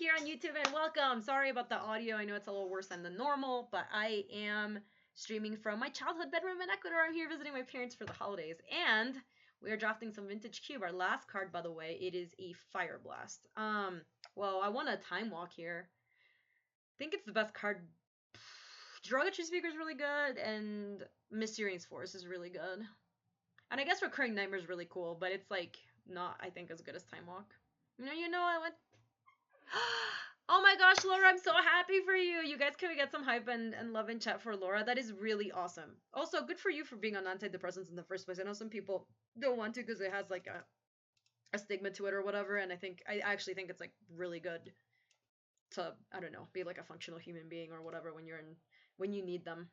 here on YouTube and welcome. Sorry about the audio. I know it's a little worse than the normal, but I am streaming from my childhood bedroom in Ecuador. I'm here visiting my parents for the holidays, and we are drafting some vintage cube. Our last card, by the way, it is a Fire Blast. Well, I want a Time Walk here. I think it's the best card. Derogatory Speaker is really good, and Mysterious Force is really good. And I guess Recurring Nightmare is really cool, but it's like not, I think, as good as Time Walk. You know, I went. Oh my gosh, Laura, I'm so happy for you. You guys can get some hype and love in chat for Laura. That is really awesome. Also, good for you for being on antidepressants in the first place. I know some people don't want to because it has like a stigma to it or whatever, and I actually think it's like really good to, I don't know, be like a functional human being or whatever when you need them.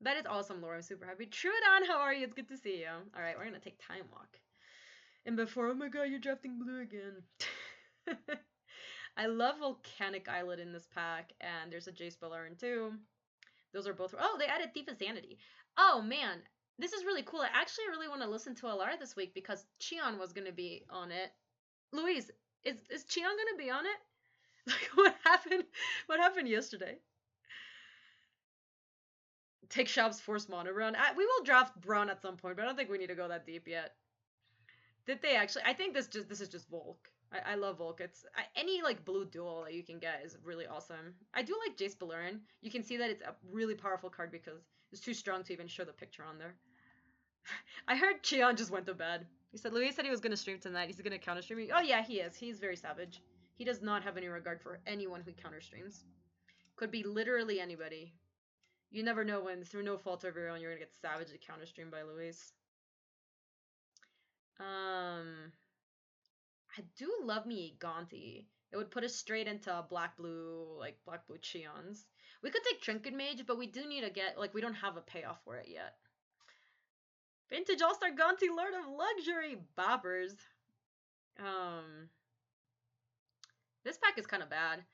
That is awesome, Laura. I'm super happy. Trudon, how are you? It's good to see you. All right, we're gonna take Time Walk. And before, oh my god, you're drafting blue again. I love Volcanic Islet in this pack, and there's a Jace Beleren too. Those are both. Oh, they added Thief of Sanity. Oh man, this is really cool. I actually really want to listen to Alara this week because Cheon was gonna be on it. Louise, is Cheon gonna be on it? Like, what happened? What happened yesterday? Take Shab's Force Mono Brown. We will draft Brown at some point, but I don't think we need to go that deep yet. Did they actually? I think this is just Volk. I love Volk. It's any like blue duel that you can get is really awesome. I do like Jace Beleren. You can see that it's a really powerful card because it's too strong to even show the picture on there. I heard Cheon just went to bed. He said Louis said he was gonna stream tonight. He's gonna counter stream me. Oh yeah, he is. He's very savage. He does not have any regard for anyone who counter streams. Could be literally anybody. You never know when through no fault of your own you're gonna get savagely counter streamed by Louis. I do love me Gaunty. It would put us straight into black-blue Cheons. We could take Trinket Mage, but we do need to get, like, we don't have a payoff for it yet. Vintage All-Star Gaunty, Lord of Luxury, boppers. This pack is kind of bad.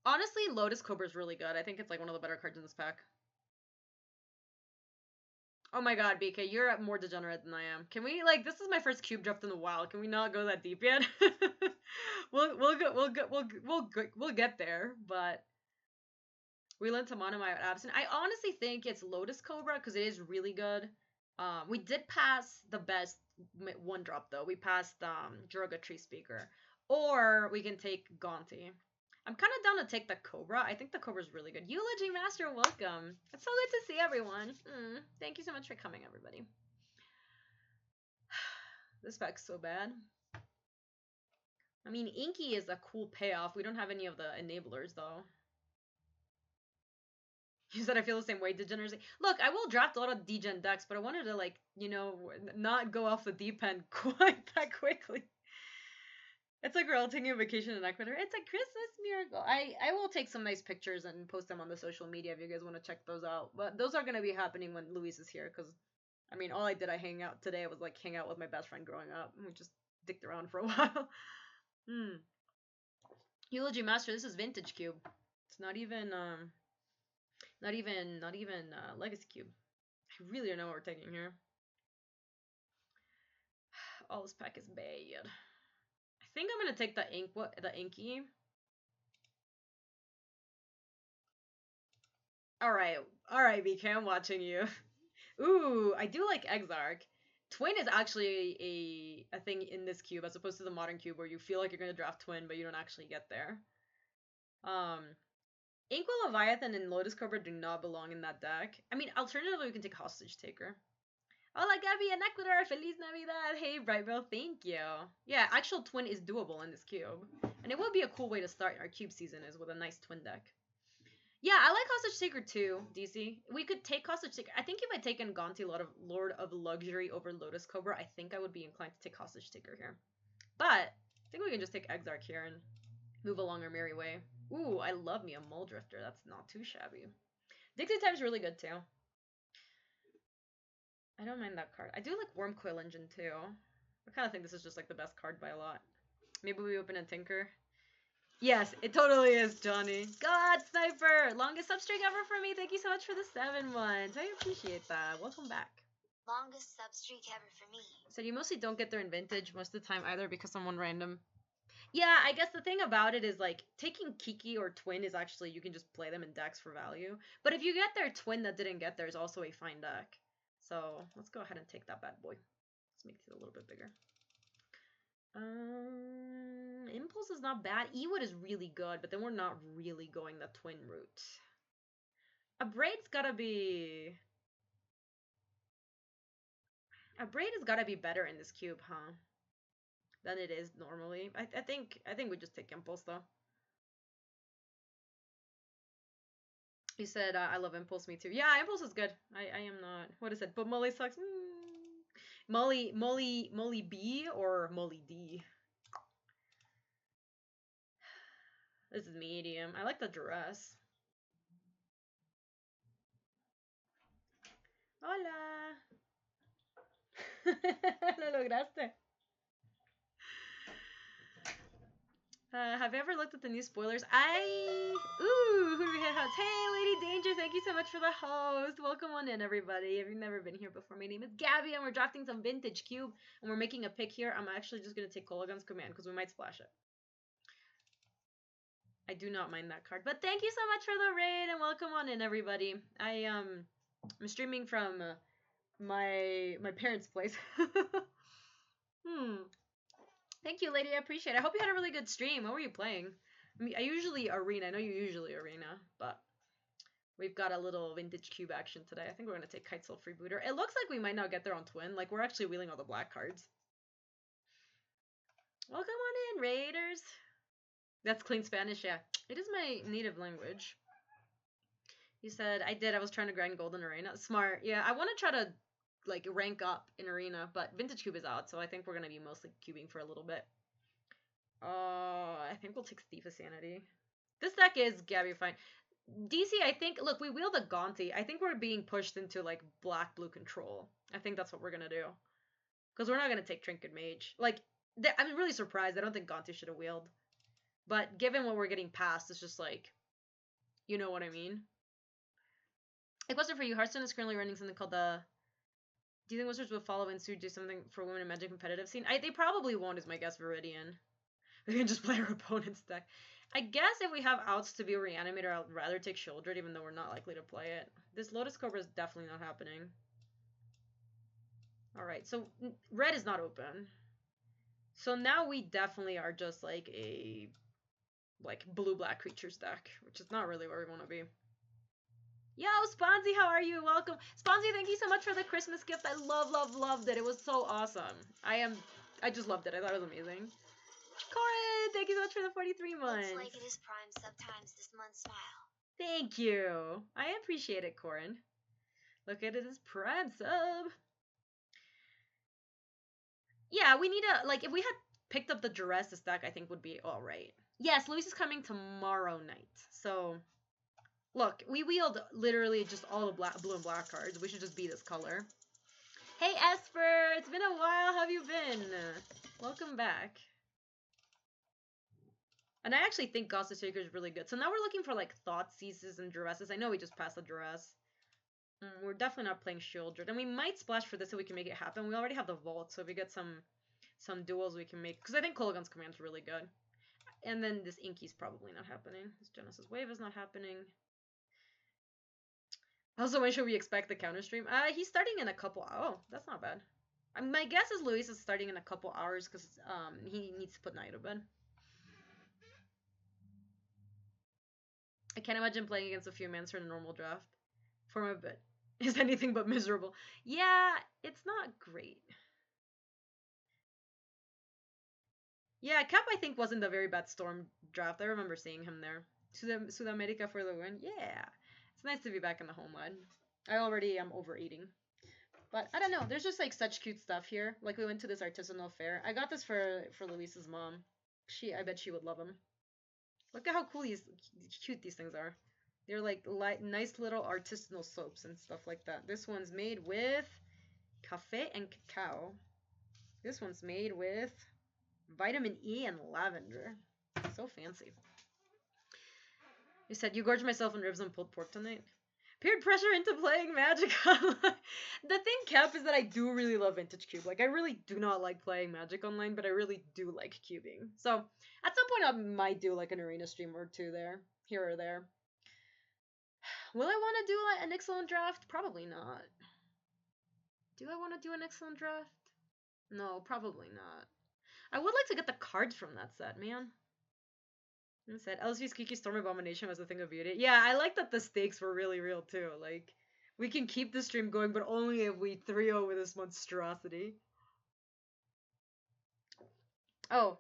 Honestly, Lotus Cobra is really good. I think it's, like, one of the better cards in this pack. Oh my god, BK, you're more degenerate than I am. Can we, like, this is my first cube draft in a while. Can we not go that deep yet? we'll get there, but we learned to Monomai at Absent. I honestly think it's Lotus Cobra because it is really good. We did pass the best one drop though. We passed Derogatory Speaker, or we can take Gaunty. I'm kind of down to take the Cobra. I think the Cobra is really good. Eulogy Master, welcome. It's so good to see everyone. Thank you so much for coming, everybody. This pack's so bad. I mean, Inky is a cool payoff. We don't have any of the enablers, though. You said I feel the same way, degeneracy. Look, I will draft a lot of degen decks, but I wanted to, like, you know, not go off the deep end quite that quickly. It's like we're all taking a vacation in Ecuador. It's a Christmas miracle. I will take some nice pictures and post them on the social media if you guys want to check those out. But those are going to be happening when Luis is here because, I mean, all I did hang out today was, like, hang out with my best friend growing up. We just dicked around for a while. Eulogy Master, this is Vintage Cube. It's not even Legacy Cube. I really don't know what we're taking here. All this pack is bad. I think I'm gonna take the Inky. Alright, BK, I'm watching you. Ooh, I do like Exarch. Twin is actually a thing in this cube as opposed to the modern cube where you feel like you're gonna draft Twin, but you don't actually get there. Inkwell Leviathan and Lotus Cobra do not belong in that deck. I mean, alternatively, we can take Hostage Taker. Hola, Gaby in Ecuador. Feliz Navidad. Hey, Brightbill. Thank you. Yeah, actual Twin is doable in this cube. And it would be a cool way to start our cube season is with a nice Twin deck. Yeah, I like Hostage Taker too, DC. We could take Hostage Taker. I think if I'd taken Gaunty, Lord of Luxury over Lotus Cobra, I think I would be inclined to take Hostage Taker here. But I think we can just take Exarch here and move along our merry way. Ooh, I love me a Mole Drifter. That's not too shabby. Dictate Time's really good too. I don't mind that card. I do like Worm Coil Engine too. I kind of think this is just like the best card by a lot. Maybe we open a Tinker. Yes, it totally is, Johnny. God, Sniper! Longest substreak ever for me. Thank you so much for the 7 months. I appreciate that. Welcome back. Longest substreak ever for me. So you mostly don't get there in Vintage most of the time either because someone random. Yeah, I guess the thing about it is like taking Kiki or Twin is actually you can just play them in decks for value. But if you get their Twin that didn't get there is also a fine deck. So let's go ahead and take that bad boy. Let's make it a little bit bigger. Impulse is not bad. Ewood is really good, but then we're not really going the Twin route. A Braid's gotta be... A Braid has gotta be better in this cube, huh? Than it is normally. I think we just take Impulse though. You said I love Impulse, me too. Yeah, Impulse is good. I am not. What is it? But Molly sucks. Molly B or Molly D? This is medium. I like the dress. Hola. Lo lograste. Have you ever looked at the new spoilers? Ooh, who do we have? Hey, Lady Danger, thank you so much for the host. Welcome on in, everybody. If you've never been here before, my name is Gabby, and we're drafting some vintage cube, and we're making a pick here. I'm actually just going to take Kolagon's command, because we might splash it. I do not mind that card. But thank you so much for the raid, and welcome on in, everybody. I'm streaming from my parents' place. Thank you, lady. I appreciate it. I hope you had a really good stream. What were you playing? I mean, I usually arena. I know you usually arena, but we've got a little vintage cube action today. I think we're going to take Kitesail Freebooter. It looks like we might not get there on Twin. Like, we're actually wheeling all the black cards. Welcome on in, Raiders. That's clean Spanish, yeah. It is my native language. You said, I did. I was trying to grind gold in arena. Smart. Yeah, I want to try to like rank up in arena, but vintage cube is out, so I think we're gonna be mostly cubing for a little bit. I think we'll take Thief of Sanity. This deck is Gabby fine. DC, I think, look, we wheel the Gaunty. I think we're being pushed into like black-blue control. I think that's what we're gonna do. Because we're not gonna take Trinket Mage. Like, I'm really surprised. I don't think Gaunty should have wheeled. But given what we're getting past, it's just like, you know what I mean? A question for you. Hearthstone is currently running something called the... Do you think Wizards will follow and do something for women in Magic competitive scene? They probably won't, is my guess, Viridian. We can just play our opponent's deck. I guess if we have outs to be a Reanimator, I'd rather take Shieldred, even though we're not likely to play it. This Lotus Cobra is definitely not happening. Alright, so red is not open. So now we definitely are just like a blue-black creatures deck, which is not really where we want to be. Yo, Sponzy, how are you? Welcome. Sponzy, thank you so much for the Christmas gift. I loved it. It was so awesome. I just loved it. I thought it was amazing. Corin, thank you so much for the 43 months. Looks like it is prime sometimes this month, smile. Thank you. I appreciate it, Corin. Look at it as prime sub. Yeah, we need a, like, if we had picked up the Duress, this deck I think would be alright. Yes, Luis is coming tomorrow night. So, look, we wheeled literally just all the blue and black cards. We should just be this color. Hey, Esper! It's been a while. How have you been? Welcome back. And I actually think Gossip Shaker is really good. So now we're looking for, like, Thoughtseizes and Duresses. I know we just passed the Duress. We're definitely not playing Shieldred. And we might splash for this so we can make it happen. We already have the Vault, so if we get some duels we can make. Because I think Kolagon's command is really good. And then this Inky's probably not happening. This Genesis Wave is not happening. Also, when should we expect the counter stream? He's starting in a couple... Oh, that's not bad. My guess is Luis is starting in a couple hours because he needs to put Night to bed. I can't imagine playing against a few mans for a normal draft. For my bit. Is anything but miserable. Yeah, it's not great. Yeah, Cap I think wasn't a very bad Storm draft. I remember seeing him there. Sudamerica for the win. Yeah. It's nice to be back in the homeland. I already am overeating. But I don't know. There's just like such cute stuff here. Like we went to this artisanal fair. I got this for Luis's mom. I bet she would love them. Look at how cool cute these things are. They're like nice little artisanal soaps and stuff like that. This one's made with cafe and cacao. This one's made with vitamin E and lavender. So fancy. You said, you gorged myself in ribs and pulled pork tonight? Peer pressure into playing Magic Online. The thing, Cap, is that I do really love Vintage Cube. Like, I really do not like playing Magic Online, but I really do like cubing. So, at some point, I might do like an arena stream or two there, here or there. Will I want to do like an excellent draft? Probably not. Do I want to do an excellent draft? No, probably not. I would like to get the cards from that set, man. Said LSV's Kiki Storm Abomination was a thing of beauty. Yeah, I like that the stakes were really real too. Like, we can keep the stream going, but only if we 3-0 with this monstrosity. Oh,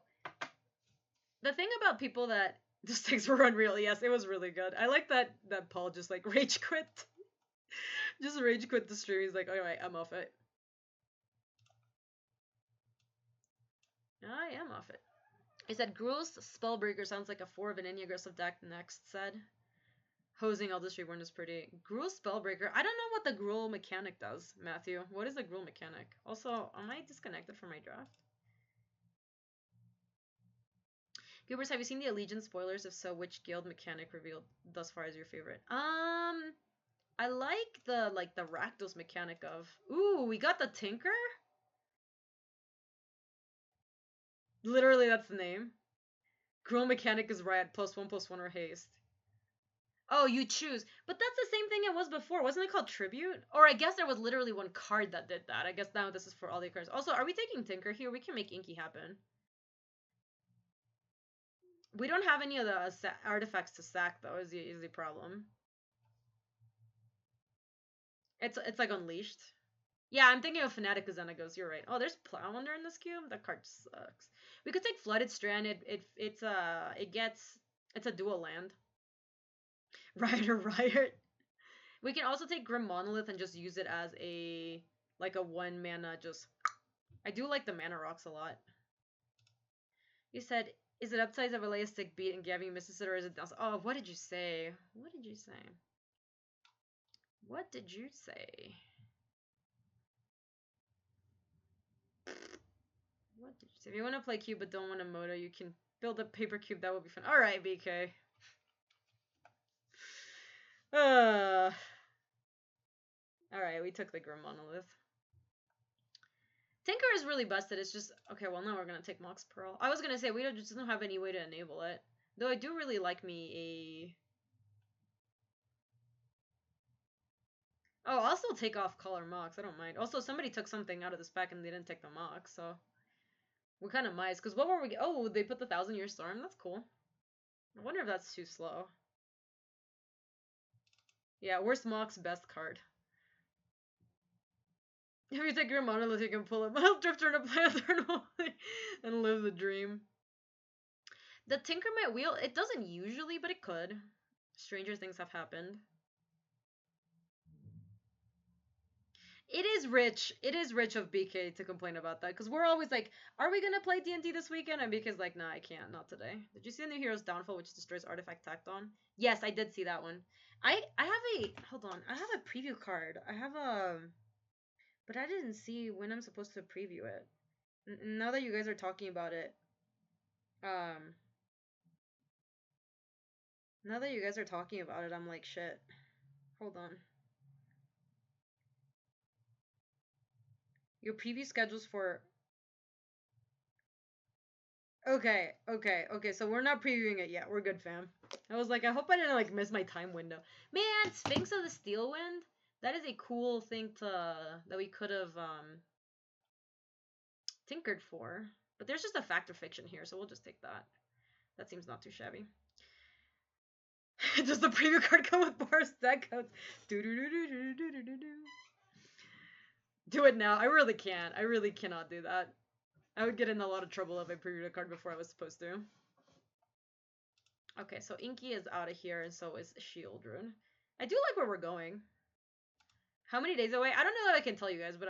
the thing about people that the stakes were unreal. Yes, it was really good. I like that Paul just like rage quit. Just rage quit the stream. He's like, alright, I'm off it. I am off it. He said, Gruel's Spellbreaker sounds like a 4 of an any aggressive deck next said. Hosing Eldritch Reborn is pretty. Gruel Spellbreaker. I don't know what the Gruel mechanic does, Matthew. What is the Gruel mechanic? Also, am I disconnected from my draft? Goobers, have you seen the Allegiance spoilers? If so, which guild mechanic revealed thus far is your favorite? I like the Rakdos mechanic of. Ooh, we got the Tinker? Literally, that's the name. Gruel mechanic is Riot, +1/+1 or haste. Oh, you choose. But that's the same thing it was before. Wasn't it called Tribute? Or I guess there was literally one card that did that. I guess now this is for all the cards. Also, are we taking Tinker here? We can make Inky happen. We don't have any of the artifacts to sack, though, is the problem. It's like Unleashed. Yeah, I'm thinking of Fnatic because Xenagos. You're right. Oh, there's Plowlander in this cube? That card sucks. We could take Flooded Strand. It's a dual land. Riot. We can also take Grim Monolith and just use it as a 1 mana just. I do like the mana rocks a lot. You said, is it upsize of a stick beat and Gaby misses it, or is it down? Oh, what did you say? What did you say? What did you say? What did you say? If you want to play cube but don't want a moto, you can build a paper cube. That would be fun. All right, BK. All right, we took the Grim Monolith. Tinker is really busted. It's just okay. Well, now we're gonna take Mox Pearl. I was gonna say we just don't have any way to enable it. Though I do really like me a. Oh, I'll still take off Color Mox. I don't mind. Also, somebody took something out of this pack and they didn't take the Mox, so we kind of might. Because what were we? Oh, they put the 1,000-Year Storm. That's cool. I wonder if that's too slow. Yeah, where's Mox's best card? If you take your Monolith, you can pull it. I'll Drifter to play Eternal and live the dream. The Tinker might wheel. It doesn't usually, but it could. Stranger things have happened. It is rich. It is rich of BK to complain about that, because we're always like, are we gonna play D&D this weekend? And BK's like, nah, I can't, not today. Did you see the new Hero's Downfall, which destroys artifact tacked on? Yes, I did see that one. I have a, hold on, I have a preview card. I have a, but I didn't see when I'm supposed to preview it. Now that you guys are talking about it, now that you guys are talking about it, I'm like, shit. Hold on. Your preview schedules for... Okay, so we're not previewing it yet. We're good, fam. I was like, I hope I didn't, like, miss my time window. Man, Sphinx of the Steel Wind? That is a cool thing that we could have, tinkered for. But there's just a fact or fiction here, so we'll just take that. That seems not too shabby. Does the preview card come with Boris deck codes? Do it now. I really can't. I really cannot do that. I would get in a lot of trouble if I previewed a card before I was supposed to. Okay, so Inky is out of here, and so is Shieldrune. I do like where we're going. How many days away? I don't know that I can tell you guys, but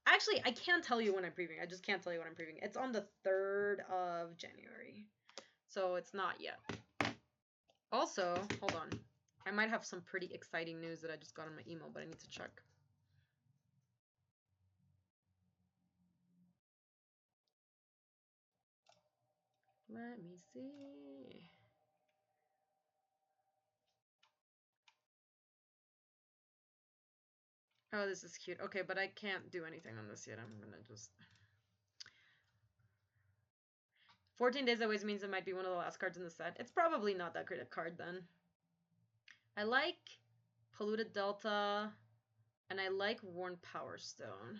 actually, I can tell you when I'm previewing. I just can't tell you when I'm previewing. It's on the 3rd of January. So it's not yet. Also, hold on. I might have some pretty exciting news that I just got on my email, but I need to check. Let me see. Oh, this is cute. Okay, but I can't do anything on this yet. I'm gonna just... 14 days always means it might be one of the last cards in the set. It's probably not that great a card then. I like Polluted Delta, and I like Worn Power Stone.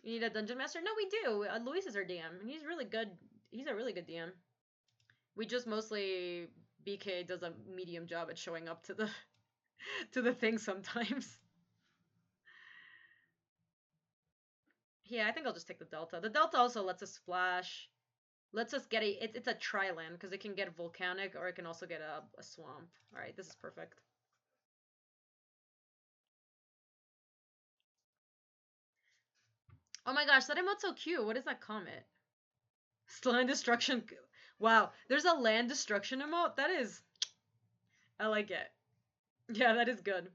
You need a Dungeon Master? No, we do. Luis is our DM, and he's really good. He's a really good DM. We just mostly... BK does a medium job at showing up to the to the thing sometimes. Yeah, I think I'll just take the Delta. The Delta also lets us splash. Lets us get a... It's a tri-land, because it can get Volcanic, or it can also get a Swamp. Alright, this is perfect. Oh my gosh, that emote's so cute. What is that comment? Land destruction. Wow, there's a land destruction emote? That is... I like it. Yeah, that is good.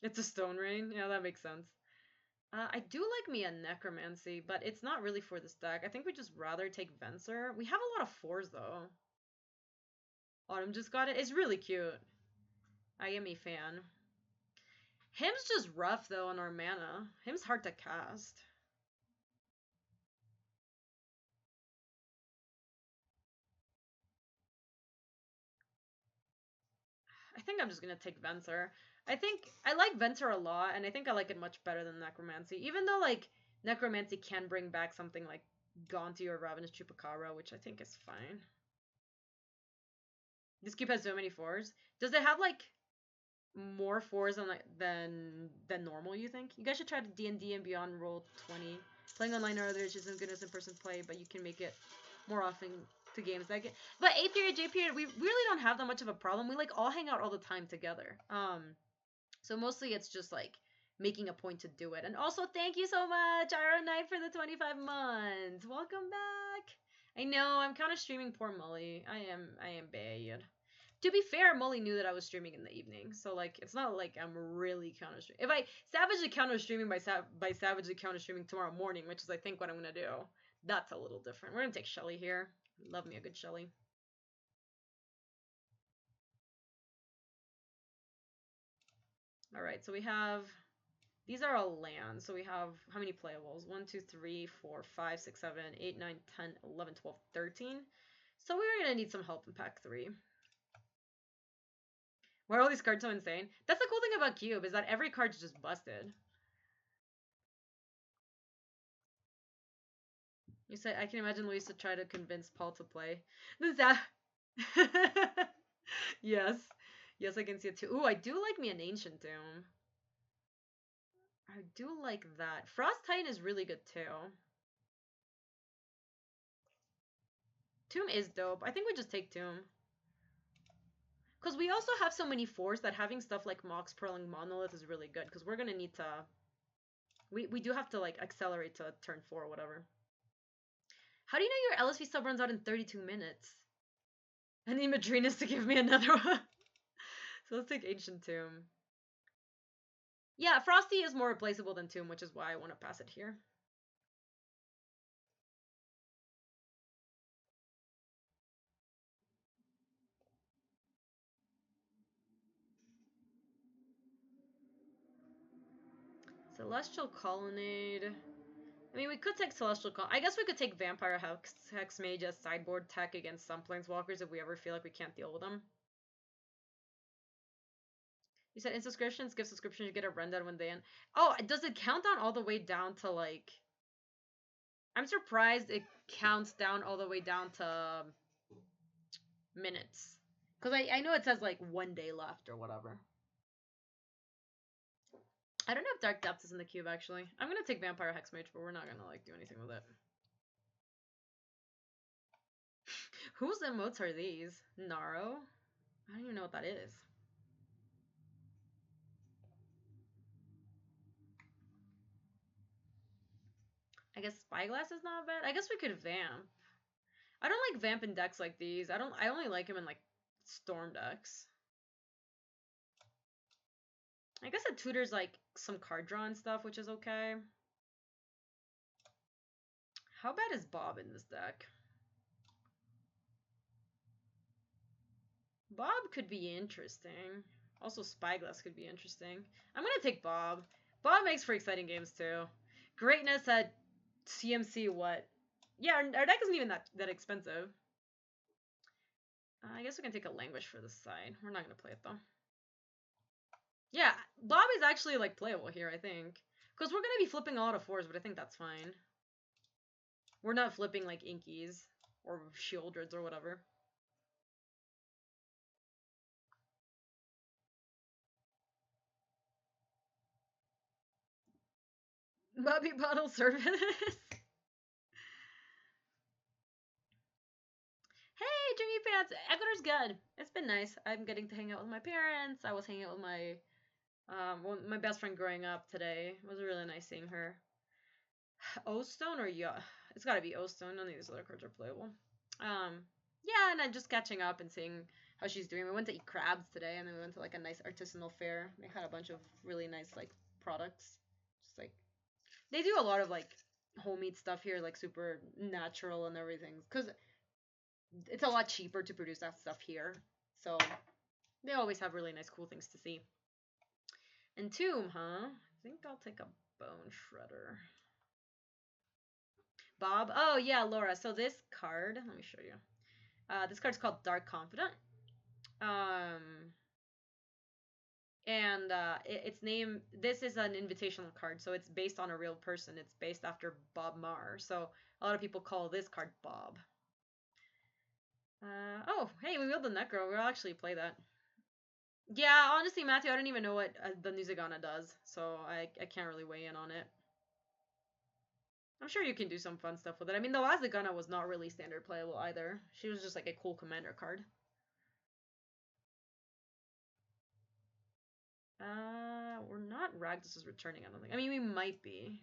It's a Stone Rain. Yeah, that makes sense. I do like me a Necromancy, but it's not really for this deck. I think we just rather take Venser. We have a lot of 4s, though. Autumn just got it. It's really cute. I am a fan. Him's just rough, though, on our mana. Him's hard to cast. I think I'm just gonna take Venser. I think I like Venser a lot, and I think I like it much better than Necromancy. Even though, like, Necromancy can bring back something like Gaunty or Ravenous Chupacabra, which I think is fine. This cube has so many 4s. Does it have, like, more 4s than normal, you think? You guys should try to D&D and Beyond roll 20. Playing online or others isn't good as in-person play, but you can make it more often to games that get... But A period, J period, we really don't have that much of a problem. We, like, all hang out all the time together. So mostly it's just, like, making a point to do it. And also, thank you so much, Iron Knight, for the 25 months. Welcome back. I know, I'm kind of streaming poor Molly. I am bad. To be fair, Molly knew that I was streaming in the evening, so, like, it's not like I'm really counter streaming. If I savagely counter streaming by savagely counter streaming tomorrow morning, which is I think what I'm gonna do, that's a little different. We're gonna take Shelly here. Love me a good Shelly. All right, so we have... These are all lands, so we have how many playables? 1, 2, 3, 4, 5, 6, 7, 8, 9, 10, 11, 12, 13. So we're gonna need some help in pack 3. Why are all these cards so insane? That's the cool thing about Cube, is that every card's just busted. You said, I can imagine Luisa try to convince Paul to play. Yes. Yes, I can see it too. Ooh, I do like me an Ancient Tomb. I do like that. Frost Titan is really good too. Tomb is dope. I think we just take Tomb. Because we also have so many 4s that having stuff like Mox Pearl and Monolith is really good. Because we're going to need to... We do have to, like, accelerate to turn 4 or whatever. How do you know your LSV sub runs out in 32 minutes? I need Madrinas to give me another one. So let's take Ancient Tomb. Yeah, Frosty is more replaceable than Tomb, which is why I want to pass it here. Celestial Colonnade. I mean, we could take Celestial Colonnade. I guess we could take Vampire Hex Mage as sideboard tech against some Planeswalkers if we ever feel like we can't deal with them. You said in subscriptions, give subscriptions, you get a rundown when they end. Oh, does it count down all the way down to, like... I'm surprised it counts down all the way down to minutes. Because I know it says, like, 1 day left or whatever. I don't know if Dark Depths is in the cube, actually. I'm going to take Vampire Hexmage, but we're not going to, like, do anything with it. Whose emotes are these? Naro? I don't even know what that is. I guess Spyglass is not bad. I guess we could Vamp. I don't like Vamp in decks like these. I only like him in, like, Storm decks. I guess it tutors, like, some card draw and stuff, which is okay. How bad is Bob in this deck? Bob could be interesting. Also, Spyglass could be interesting. I'm gonna take Bob. Bob makes for exciting games too. Greatness at CMC, what? Yeah, our deck isn't even that expensive. I guess we can take a Languish for this side. We're not gonna play it though. Yeah, Bob is actually like playable here, I think. Because we're gonna be flipping a lot of 4s, but I think that's fine. We're not flipping like Inkies or Shieldreds or whatever. Bobby Bottle Service. Hey, Dreamy Pants! Ecuador's good. It's been nice. I'm getting to hang out with my parents. I was hanging out with my best friend growing up today. It was really nice seeing her. O-Stone or yeah, it's gotta be O-Stone. None of these other cards are playable. Yeah, and I'm just catching up and seeing how she's doing. We went to eat crabs today, and then we went to like a nice artisanal fair. They had a bunch of really nice like products. Just like they do a lot of like homemade stuff here, like super natural and everything. Cause it's a lot cheaper to produce that stuff here. So they always have really nice, cool things to see. Entomb, huh? I think I'll take a Bone Shredder. Bob? Oh, yeah, Laura. So this card, let me show you. This card's called Dark Confidant. And its name, this is an invitational card, so it's based on a real person. It's based after Bob Marr. So a lot of people call this card Bob. Oh, hey, we wheeled the Necro. We'll actually play that. Yeah, honestly, Matthew, I don't even know what the Nuzagana does, so I can't really weigh in on it. I'm sure you can do some fun stuff with it. I mean, the Lazagana was not really standard playable either. She was just like a cool commander card. We're not Ragdos is returning, I don't think. I mean, we might be.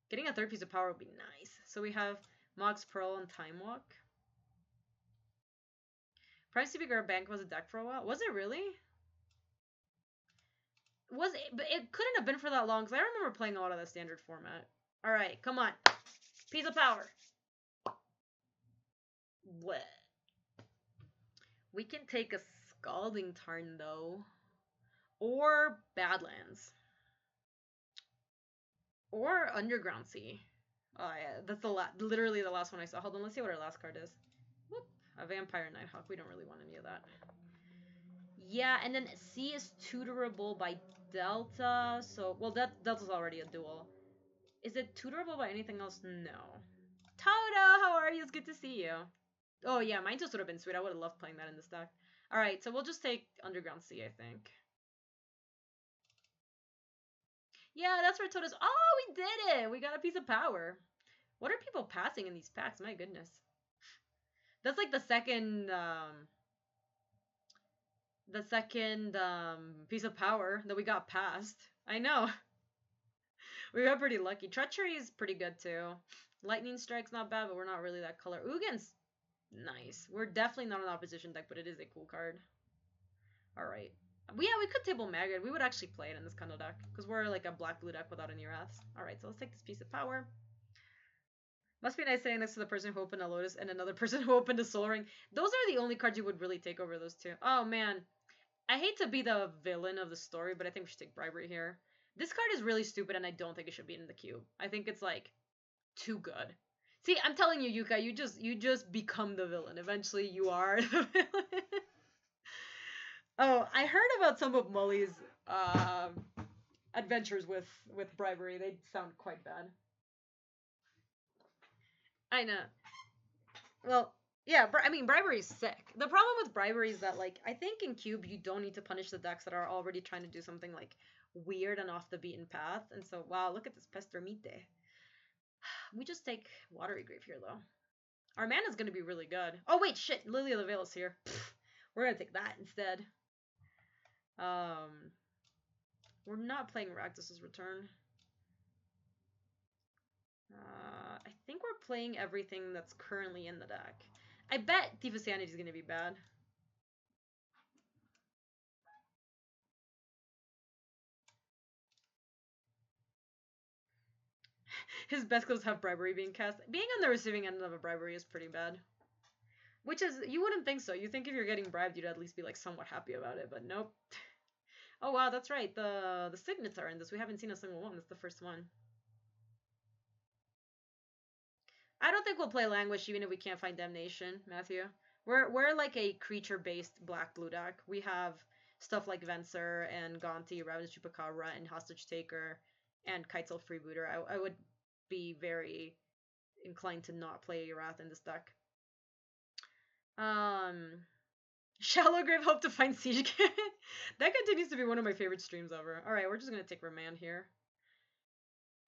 Getting a third piece of power would be nice. So we have Mox Pearl and Time Walk. Price Speaker Bank was a deck for a while. Was it really? Was it? But it couldn't have been for that long, because I remember playing a lot of the standard format. Alright, come on. Piece of power. What? We can take a Scalding Tarn, though. Or Badlands. Or Underground Sea. Oh, yeah. That's literally the last one I saw. Hold on, let's see what our last card is. Whoop. A Vampire Nighthawk. We don't really want any of that. Yeah, and then C is tutorable by Delta. So, well, Delta's already a dual. Is it tutorable by anything else? No. Toto, how are you? It's good to see you. Oh, yeah, mine just would have been sweet. I would have loved playing that in this deck. Alright, so we'll just take Underground Sea, I think. Yeah, that's for Toto's. Oh, we did it! We got a piece of power. What are people passing in these packs? My goodness. That's like the second piece of power that we got passed. I know. We got pretty lucky. Treachery is pretty good too. Lightning Strike's not bad, but we're not really that color. Ugin's nice. We're definitely not an opposition deck, but it is a cool card. Alright. Yeah, we could table Maggot. We would actually play it in this kind of deck, because we're like a black-blue deck without any wraths. Alright, so let's take this piece of power. Must be nice sitting next to the person who opened a Lotus and another person who opened a Soul Ring. Those are the only cards you would really take over those two. Oh, man. I hate to be the villain of the story, but I think we should take Bribery here. This card is really stupid, and I don't think it should be in the cube. I think it's, like, too good. See, I'm telling you, Yuka, you just become the villain. Eventually, you are the villain. Oh, I heard about some of Molly's adventures with Bribery. They sound quite bad. I know. Well, yeah, I mean, Bribery is sick. The problem with Bribery is that, like, I think in Cube you don't need to punish the decks that are already trying to do something, like, weird and off the beaten path. And so, wow, look at this Pestermite. We just take Watery Grave here, though. Our mana's gonna be really good. Oh, wait, shit, Lily of the Veil is here. We're gonna take that instead. We're not playing Rakdos' Return. I think we're playing everything that's currently in the deck. I bet Thief of Sanity is going to be bad. His best goes have Bribery being cast. Being on the receiving end of a Bribery is pretty bad. Which is, you wouldn't think so. You think if you're getting bribed, you'd at least be like somewhat happy about it, but nope. Oh wow, that's right. The signets are in this. We haven't seen a single one. It's the first one. I don't think we'll play Languish even if we can't find Damnation, Matthew. We're like a creature-based black blue deck. We have stuff like Venser and Gonti, Ravenous Chupacabra, and Hostage Taker, and Kitesail Freebooter. I would be very inclined to not play Wrath in this deck. Shallow Grave, hope to find Siege Kit. That continues to be one of my favorite streams ever. Alright, we're just gonna take Remand here.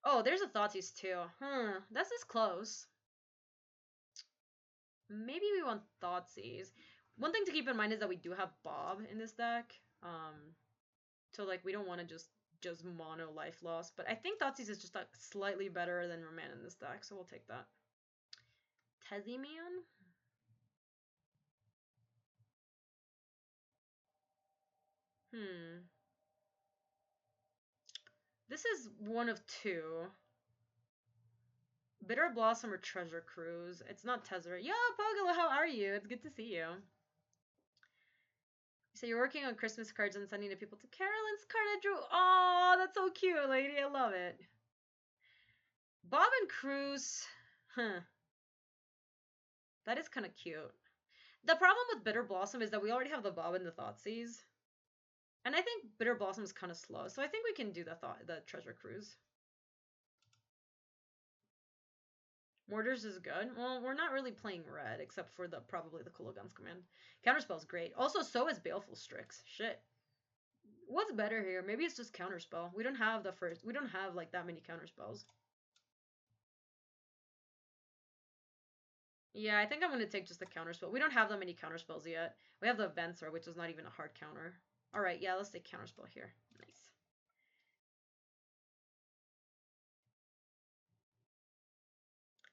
Oh, there's a Thoughtseize too. This is close. Maybe we want Thoughtseize. One thing to keep in mind is that we do have Bob in this deck. So like we don't want to just mono life loss. But I think Thoughtseize is just slightly better than Remand in this deck, so we'll take that. Teziman? This is one of two. Bitter Blossom or Treasure Cruise. It's not Tezzeret. Yo, Pogolo, how are you? It's good to see you. So you're working on Christmas cards and sending to people to Carolyn's card I drew. Oh, that's so cute, lady. I love it. Bob and Cruz. That is kind of cute. The problem with Bitter Blossom is that we already have the Bob and the Thoughtseize. And I think Bitter Blossom is kind of slow. So I think we can do the Treasure Cruise. Mortars is good. Well, we're not really playing red, except for probably the Kulogan's command. Counterspell's great. Also, so is Baleful Strix. Shit. What's better here? Maybe it's just Counterspell. We don't have like that many Counterspells. Yeah, I think I'm gonna take just the Counterspell. We don't have that many Counterspells yet. We have the Venser, which is not even a hard counter. Alright, yeah, let's take Counterspell here. Nice.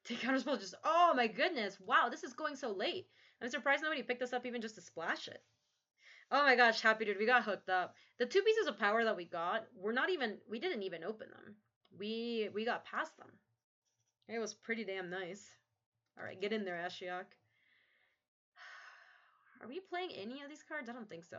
Take Counterspell just... Oh my goodness! Wow, this is going so late. I'm surprised nobody picked this up even just to splash it. Oh my gosh, happy dude, we got hooked up. The 2 pieces of power that we got, we didn't even open them. We got past them. It was pretty damn nice. Alright, get in there, Ashiok. Are we playing any of these cards? I don't think so.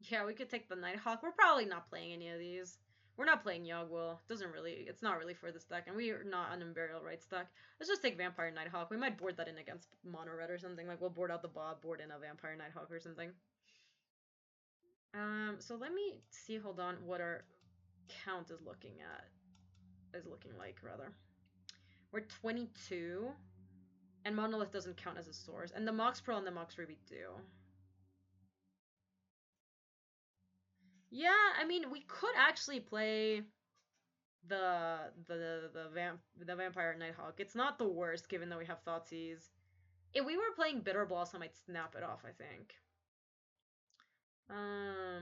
Yeah, we could take the Nighthawk. We're probably not playing any of these. We're not playing Yogg-Will. It's not really for this deck, and we are not an Unburial Rites deck. Let's just take Vampire Nighthawk. We might board that in against Mono Red or something. Like, we'll board out the Bob, board in a Vampire Nighthawk or something. So let me see, hold on, what our count is looking like, rather. We're 22, and Monolith doesn't count as a source, and the Mox Pearl and the Mox Ruby do. Yeah, I mean, we could actually play the Vampire Nighthawk. It's not the worst, given that we have Thoughtseize. If we were playing Bitter Blossom, I'd snap it off, I think. I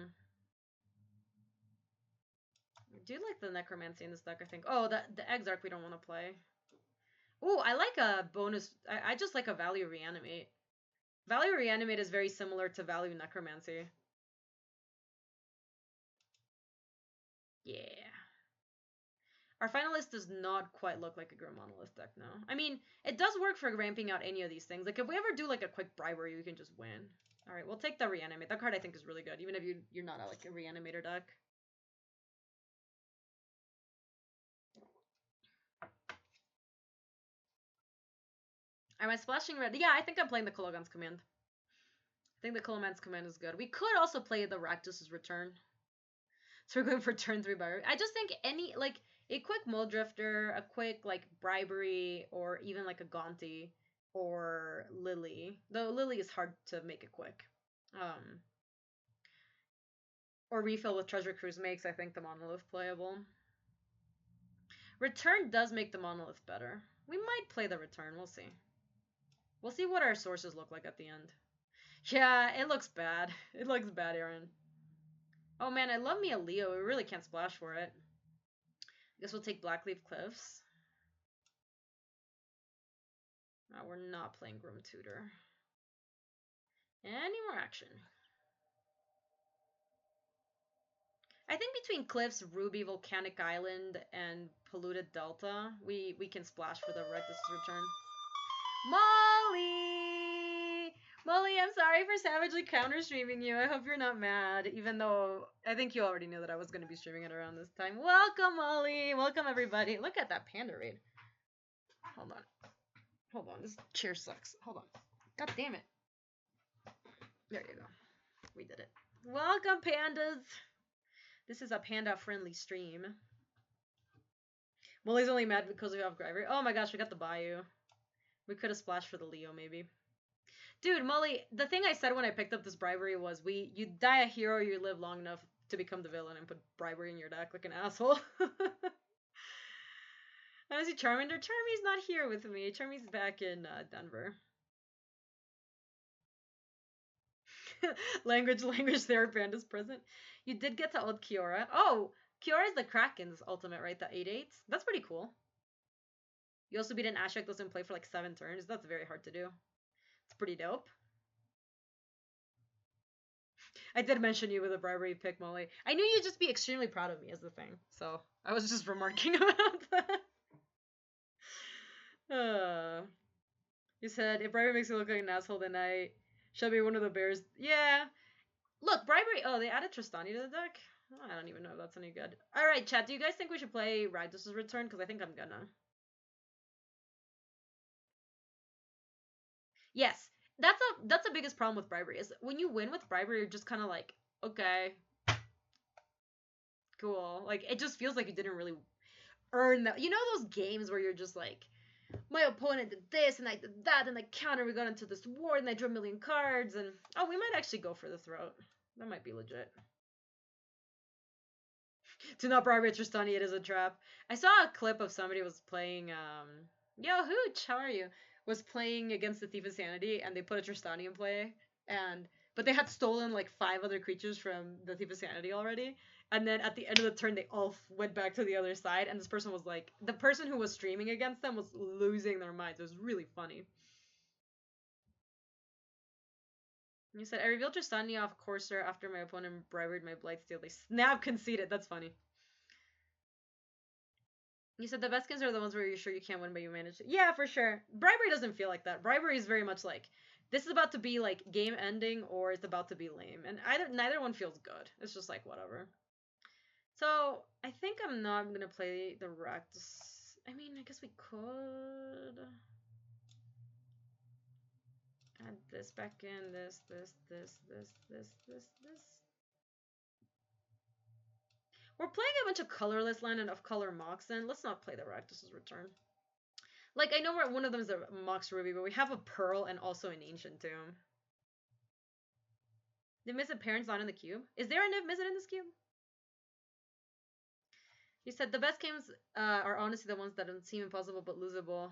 do like the Necromancy in this deck, I think. Oh, the Exarch we don't want to play. Ooh, I like a bonus... I just like a Value Reanimate. Value Reanimate is very similar to Value Necromancy. Yeah. Our finalist does not quite look like a Grim Monolith deck now. I mean, it does work for ramping out any of these things. Like, if we ever do, like, a quick bribery, we can just win. Alright, we'll take the Reanimate. That card I think is really good, even if you're not, like, a Reanimator deck. Am I splashing red? Yeah, I think I'm playing the Kulogan's command. I think the Kulogan's command is good. We could also play the Rakdos' Return. So we're going for turn 3 bribery. I just think any, like, a quick Muldrifter, a quick, like, bribery, or even, like, a Gonti, or Lily. Though Lily is hard to make it quick. Or refill with Treasure Cruise makes, I think, the Monolith playable. Return does make the Monolith better. We might play the Return, we'll see. We'll see what our sources look like at the end. Yeah, it looks bad. It looks bad, Aaron. Oh man, I love me a Leo. We really can't splash for it. I guess we'll take Blackleaf Cliffs. Oh, we're not playing Grim Tutor. Any more action? I think between Cliffs, Ruby, Volcanic Island, and Polluted Delta, we can splash for the Rectus' return. Molly! Molly, I'm sorry for savagely counter-streaming you. I hope you're not mad, even though I think you already knew that I was going to be streaming it around this time. Welcome, Molly! Welcome, everybody. Look at that panda raid. Hold on. Hold on. This chair sucks. Hold on. God damn it. There you go. We did it. Welcome, pandas! This is a panda-friendly stream. Molly's only mad because we have Gryver. Oh my gosh, we got the Bayou. We could have splashed for the Leo, maybe. Dude, Molly, the thing I said when I picked up this bribery was you die a hero, you live long enough to become the villain and put bribery in your deck like an asshole. Honestly, Charmander. Charmy's not here with me. Charmy's back in Denver. language there, Panda's present. You did get to old Kiora. Oh, Kiora is the Kraken's ultimate, right? The 8/8. That's pretty cool. You also beat an Ashok that doesn't play for like 7 turns. That's very hard to do. It's pretty dope. I did mention you with a bribery pick, Molly. I knew you'd just be extremely proud of me as the thing. So I was just remarking about that. You said, if bribery makes you look like an asshole, then I shall be one of the bears. Yeah. Look, bribery. Oh, they added Tristani to the deck? I don't even know if that's any good. Alright, chat. Do you guys think we should play Rakdos' Return? Because I think I'm gonna. Yes. That's the biggest problem with bribery. Is when you win with bribery, you're just kind of like, okay. Cool. Like, it just feels like you didn't really earn that. You know those games where you're just like, my opponent did this, and I did that, and I counter, we got into this war, and I drew a million cards, and... Oh, we might actually go for the throat. That might be legit. To not bribe Tristani, it is a trap. I saw a clip of somebody was playing, Yo, Hooch, how are you? Was playing against the Thief of Sanity, and they put a Tristani in play, but they had stolen, like, 5 other creatures from the Thief of Sanity already, and then at the end of the turn, they all went back to the other side, and this person was like... The person who was streaming against them was losing their minds. It was really funny. You said, I revealed Tristani off Courser after my opponent bribed my Blightsteel. They snap conceded. That's funny. You said the best games are the ones where you're sure you can't win, but you manage to. Yeah, for sure. Bribery doesn't feel like that. Bribery is very much like, this is about to be, like, game ending, or it's about to be lame. And neither one feels good. It's just like, whatever. So, I think I'm not going to play the Rakdos. I mean, I guess we could... Add this back in, this. We're playing a bunch of colorless land and off-color Moxen. Let's not play the Rakdos' Return. Like, I know one of them is a Mox Ruby, but we have a Pearl and also an Ancient Tomb. Did Miss Parents not in the cube? Is there a Miss in this cube? You said the best games are honestly the ones that don't seem impossible but losable.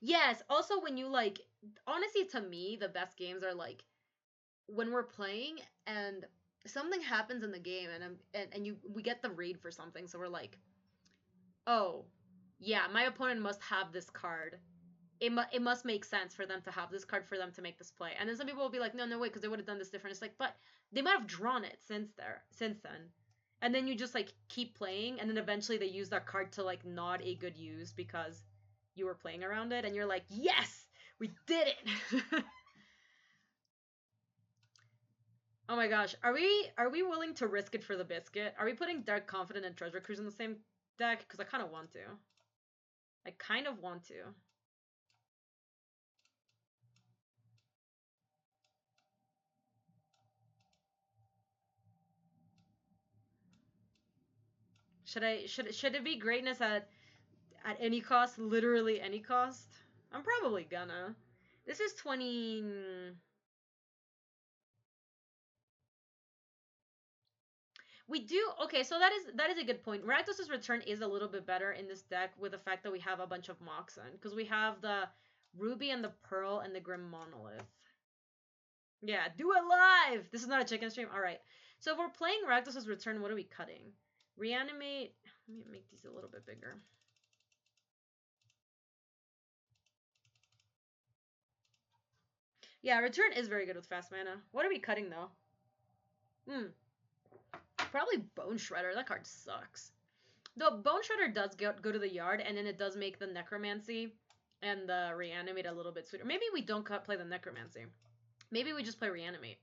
Yes, also when you, like, honestly to me, the best games are, like, when we're playing and something happens in the game and we get the raid for something, so we're like, oh, yeah, my opponent must have this card. It must make sense for them to have this card for them to make this play. And then some people will be like, no, wait, because they would have done this different. It's like, but they might have drawn it since then. And then you just, like, keep playing, and then eventually they use that card to, like, not a good use because you were playing around it, and you're like, yes, we did it. Oh my gosh, are we willing to risk it for the biscuit? Are we putting Dark Confident and Treasure Cruise in the same deck? Because I kind of want to. Should it be greatness at any cost? Literally any cost? I'm probably gonna. This is 20... We do... Okay, so that is a good point. Rakdos' Return is a little bit better in this deck with the fact that we have a bunch of Moxen. Because we have the Ruby and the Pearl and the Grim Monolith. Yeah, do it live! This is not a chicken stream? Alright. So if we're playing Rakdos' Return, what are we cutting? Reanimate... Let me make these a little bit bigger. Yeah, Return is very good with fast mana. What are we cutting, though? Probably Bone Shredder. That card sucks. Though Bone Shredder does go to the yard, and then it does make the Necromancy and the Reanimate a little bit sweeter. Maybe we don't play the Necromancy. Maybe we just play Reanimate.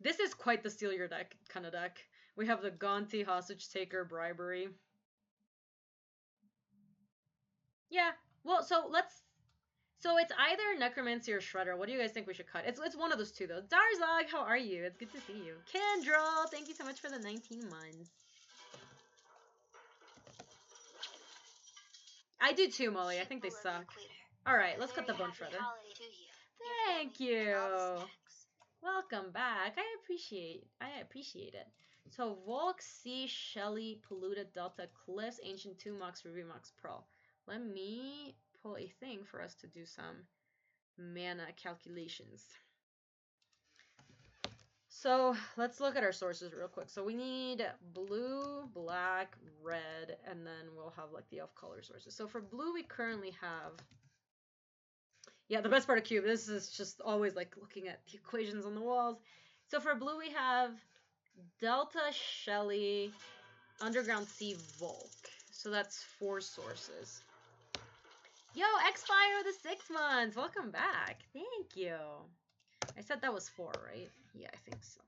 This is quite the steal your deck kind of deck. We have the Gaunty, Hostage Taker, Bribery. Yeah, well, so it's either Necromancy or Shredder. What do you guys think we should cut? It's one of those two, though. Darzog, how are you? It's good to see you. Kendra, thank you so much for the 19 months. I do too, Molly. I think they suck. Alright, let's cut the Bone Shredder. Thank you. Welcome back. I appreciate it. So, Volk, Sea, Shelly, Polluted, Delta, Cliffs, Ancient 2, Mox, Ruby, Mox, Pearl. Let me pull a thing for us to do some mana calculations. So let's look at our sources real quick. So we need blue, black, red, and then we'll have like the elf color sources. So for blue, we currently have, yeah, the best part of Cube, this is just always like looking at the equations on the walls. So for blue, we have Delta, Shelly, Underground Sea, Volk. So that's 4 sources. Yo, Xfire the 6 months. Welcome back. Thank you. I said that was 4, right? Yeah, I think so.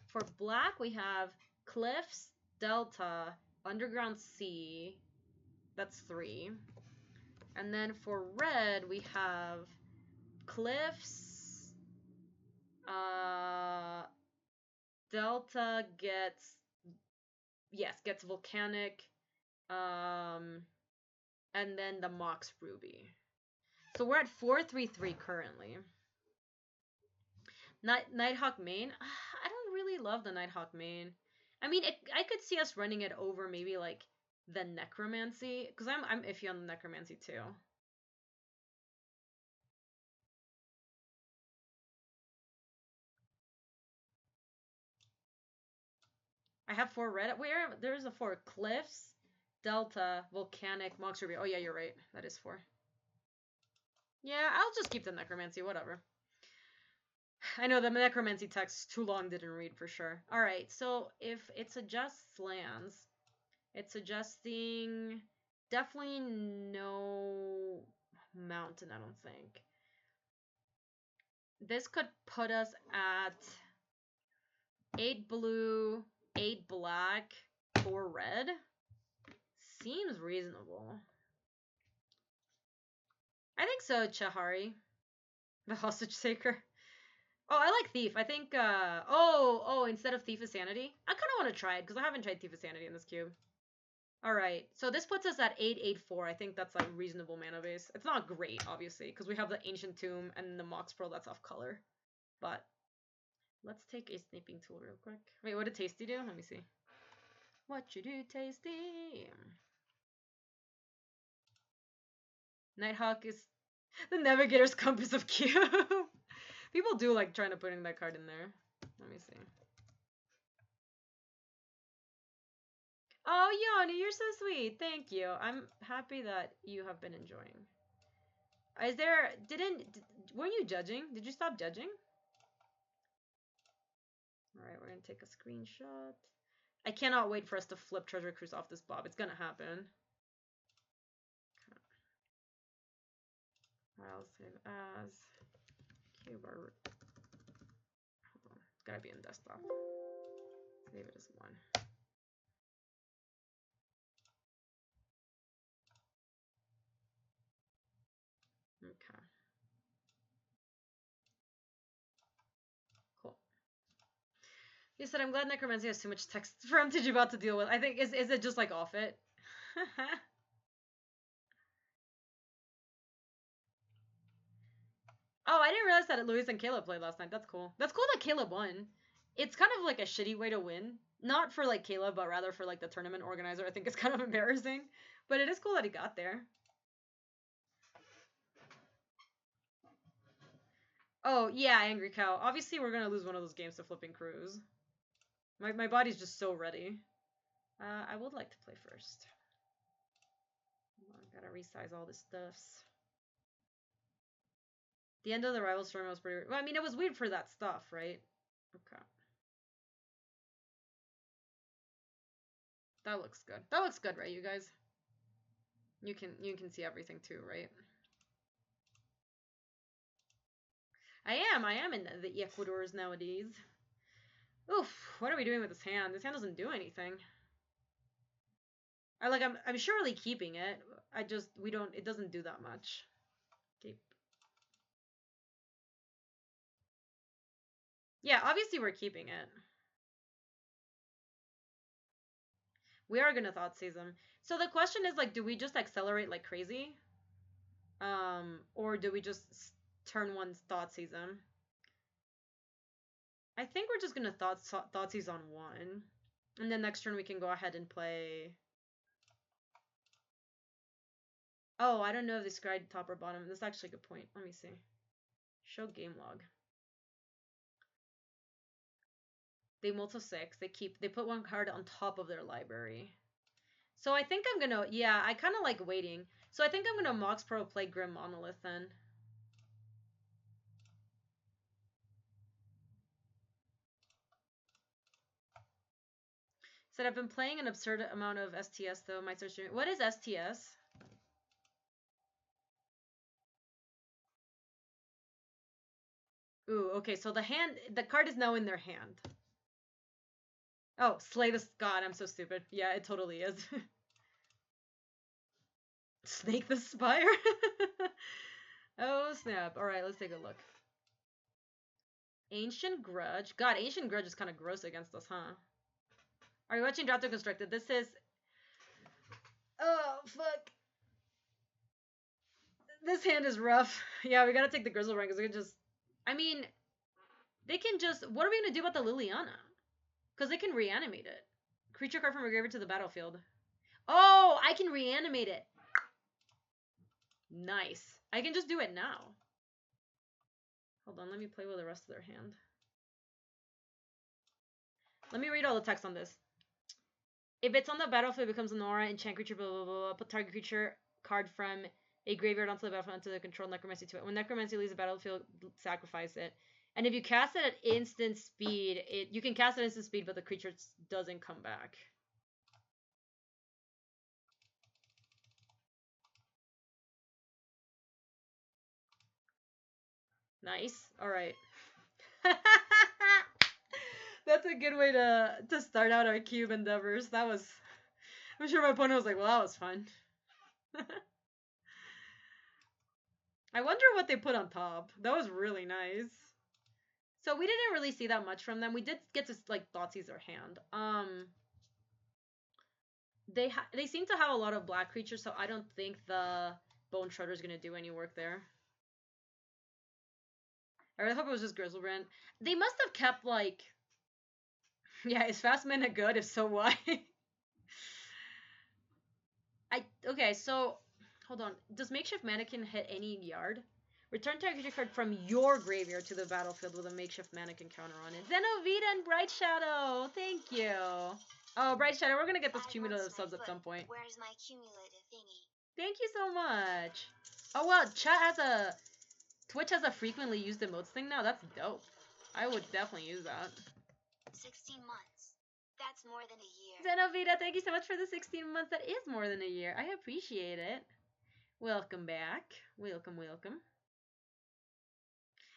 For black, we have Cliffs, Delta, Underground Sea. That's 3. And then for red, we have Cliffs. Delta gets Volcanic. And then the Mox Ruby. So we're at 4-3-3 currently. Nighthawk main? I don't really love the Nighthawk main. I mean, I could see us running it over maybe like the Necromancy, because I'm iffy on the Necromancy too. I have 4 red. Where? There's a 4. Cliffs, Delta, Volcanic, Mox Ruby. Oh yeah, you're right. That is 4. Yeah, I'll just keep the Necromancy, whatever. I know the Necromancy text too long, didn't read for sure. Alright, so if it suggests lands, it's suggesting definitely no mountain, I don't think. This could put us at 8 blue, 8 black, 4 red. Seems reasonable. I think so, Chahari. The Hostage Taker. Oh, I like Thief. I think, instead of Thief of Sanity. I kind of want to try it, because I haven't tried Thief of Sanity in this cube. Alright, so this puts us at 8-8-4. I think that's a reasonable mana base. It's not great, obviously, because we have the Ancient Tomb and the Mox Pearl that's off color. But, let's take a sniping tool real quick. Wait, what did Tasty do? Let me see. What you do, Tasty? Nighthawk is the Navigator's Compass of Cube. People do like trying to put in that card in there. Let me see. Oh, Yoni, you're so sweet. Thank you. I'm happy that you have been enjoying. Is there... Were you judging? Did you stop judging? Alright, we're going to take a screenshot. I cannot wait for us to flip Treasure Cruise off this Bob. It's going to happen. I'll save as... Cube art. Hold on. It's gotta be in desktop. Save it as 1. Okay. Cool. You said, I'm glad Necromancy has too much text for MTG about to deal with. I think, is it just like off it? Oh, I didn't realize that Luis and Caleb played last night. That's cool. That's cool that Caleb won. It's kind of like a shitty way to win. Not for like Caleb, but rather for like the tournament organizer. I think it's kind of embarrassing. But it is cool that he got there. Oh, yeah, Angry Cow. Obviously, we're going to lose one of those games to Flipping Cruise. My body's just so ready. I would like to play first. I gotta resize all this stuffs. The end of the Rival Story was pretty weird. Well, I mean, it was weird for that stuff, right? Okay. That looks good. That looks good, right, you guys? You can see everything too, right? I am in the Ecuadors nowadays. Oof, what are we doing with this hand? This hand doesn't do anything. I'm surely keeping it. It doesn't do that much. Okay. Yeah, obviously we're keeping it. We are gonna thought seize them. So the question is, like, do we just accelerate like crazy? Or do we just turn one thought seize them? I think we're just gonna thought seize on one. And then next turn we can go ahead and play. Oh, I don't know if they scried top or bottom. That's actually a good point. Let me see. Show game log. They multi 6. They put one card on top of their library. So I think I'm gonna, yeah, I kind of like waiting. So I think I'm gonna Mox Pro play Grim Monolith then. Said I've been playing an absurd amount of STS though. Might start streaming. What is STS? Ooh, okay. So the card is now in their hand. Oh, slay the god. I'm so stupid. Yeah, it totally is. Snake the Spire. Oh snap! All right, let's take a look. Ancient Grudge. God, Ancient Grudge is kind of gross against us, huh? Are you watching Draft Constructed? This is. Oh fuck. This hand is rough. Yeah, we gotta take the Grizzlebrand because we can just. I mean, they can just. What are we gonna do about the Liliana? Because they can reanimate it. Creature card from a graveyard to the battlefield. Oh, I can reanimate it. Nice. I can just do it now. Hold on, let me play with the rest of their hand. Let me read all the text on this. If it's on the battlefield, it becomes an aura, enchant creature, blah, blah, blah, blah. Put target creature card from a graveyard onto the battlefield onto the control necromancy to it. When necromancy leaves the battlefield, sacrifice it. And if you cast it at instant speed, you can cast it at instant speed, but the creature doesn't come back. Nice. All right. That's a good way to start out our cube endeavors. That was. I'm sure my opponent was like, well, that was fun. I wonder what they put on top. That was really nice. So we didn't really see that much from them. We did get to like Thoughtseize their hand. They seem to have a lot of black creatures, so I don't think the Bone Shredder is gonna do any work there. I really hope it was just Grizzlebrand. They must have kept like. Yeah, is Fast Mana good? If so, why? Okay, so hold on. Does Makeshift Mannequin hit any yard? Return target creature card from your graveyard to the battlefield with a Makeshift Mannequin counter on it. Zenovita and Bright Shadow, thank you. Oh, Bright Shadow, we're gonna get those cumulative subs at some point. Where's my cumulative thingy? Thank you so much. Oh well, Twitch has a frequently used emotes thing now. That's dope. I would definitely use that. 16 months. That's more than a year. Zenovita, thank you so much for the 16 months. That is more than a year. I appreciate it. Welcome back. Welcome, welcome.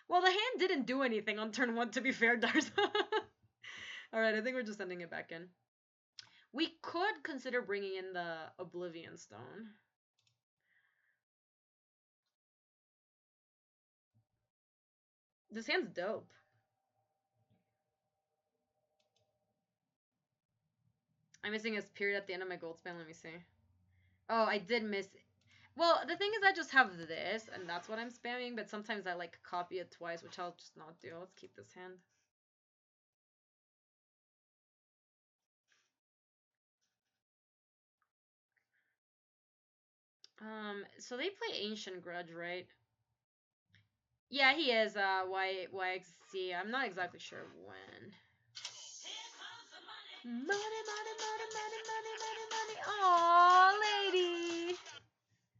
Well, the hand didn't do anything on turn 1, to be fair, Darza. Alright, I think we're just sending it back in. We could consider bringing in the Oblivion Stone. This hand's dope. I'm missing a period at the end of my gold span. Let me see. Oh, I did miss. Well, the thing is, I just have this, and that's what I'm spamming. But sometimes I like copy it twice, which I'll just not do. Let's keep this hand. So they play Ancient Grudge, right? Yeah, he is. YXC. I'm not exactly sure when. Money, money, money, money, money, money, money. Aw, lady.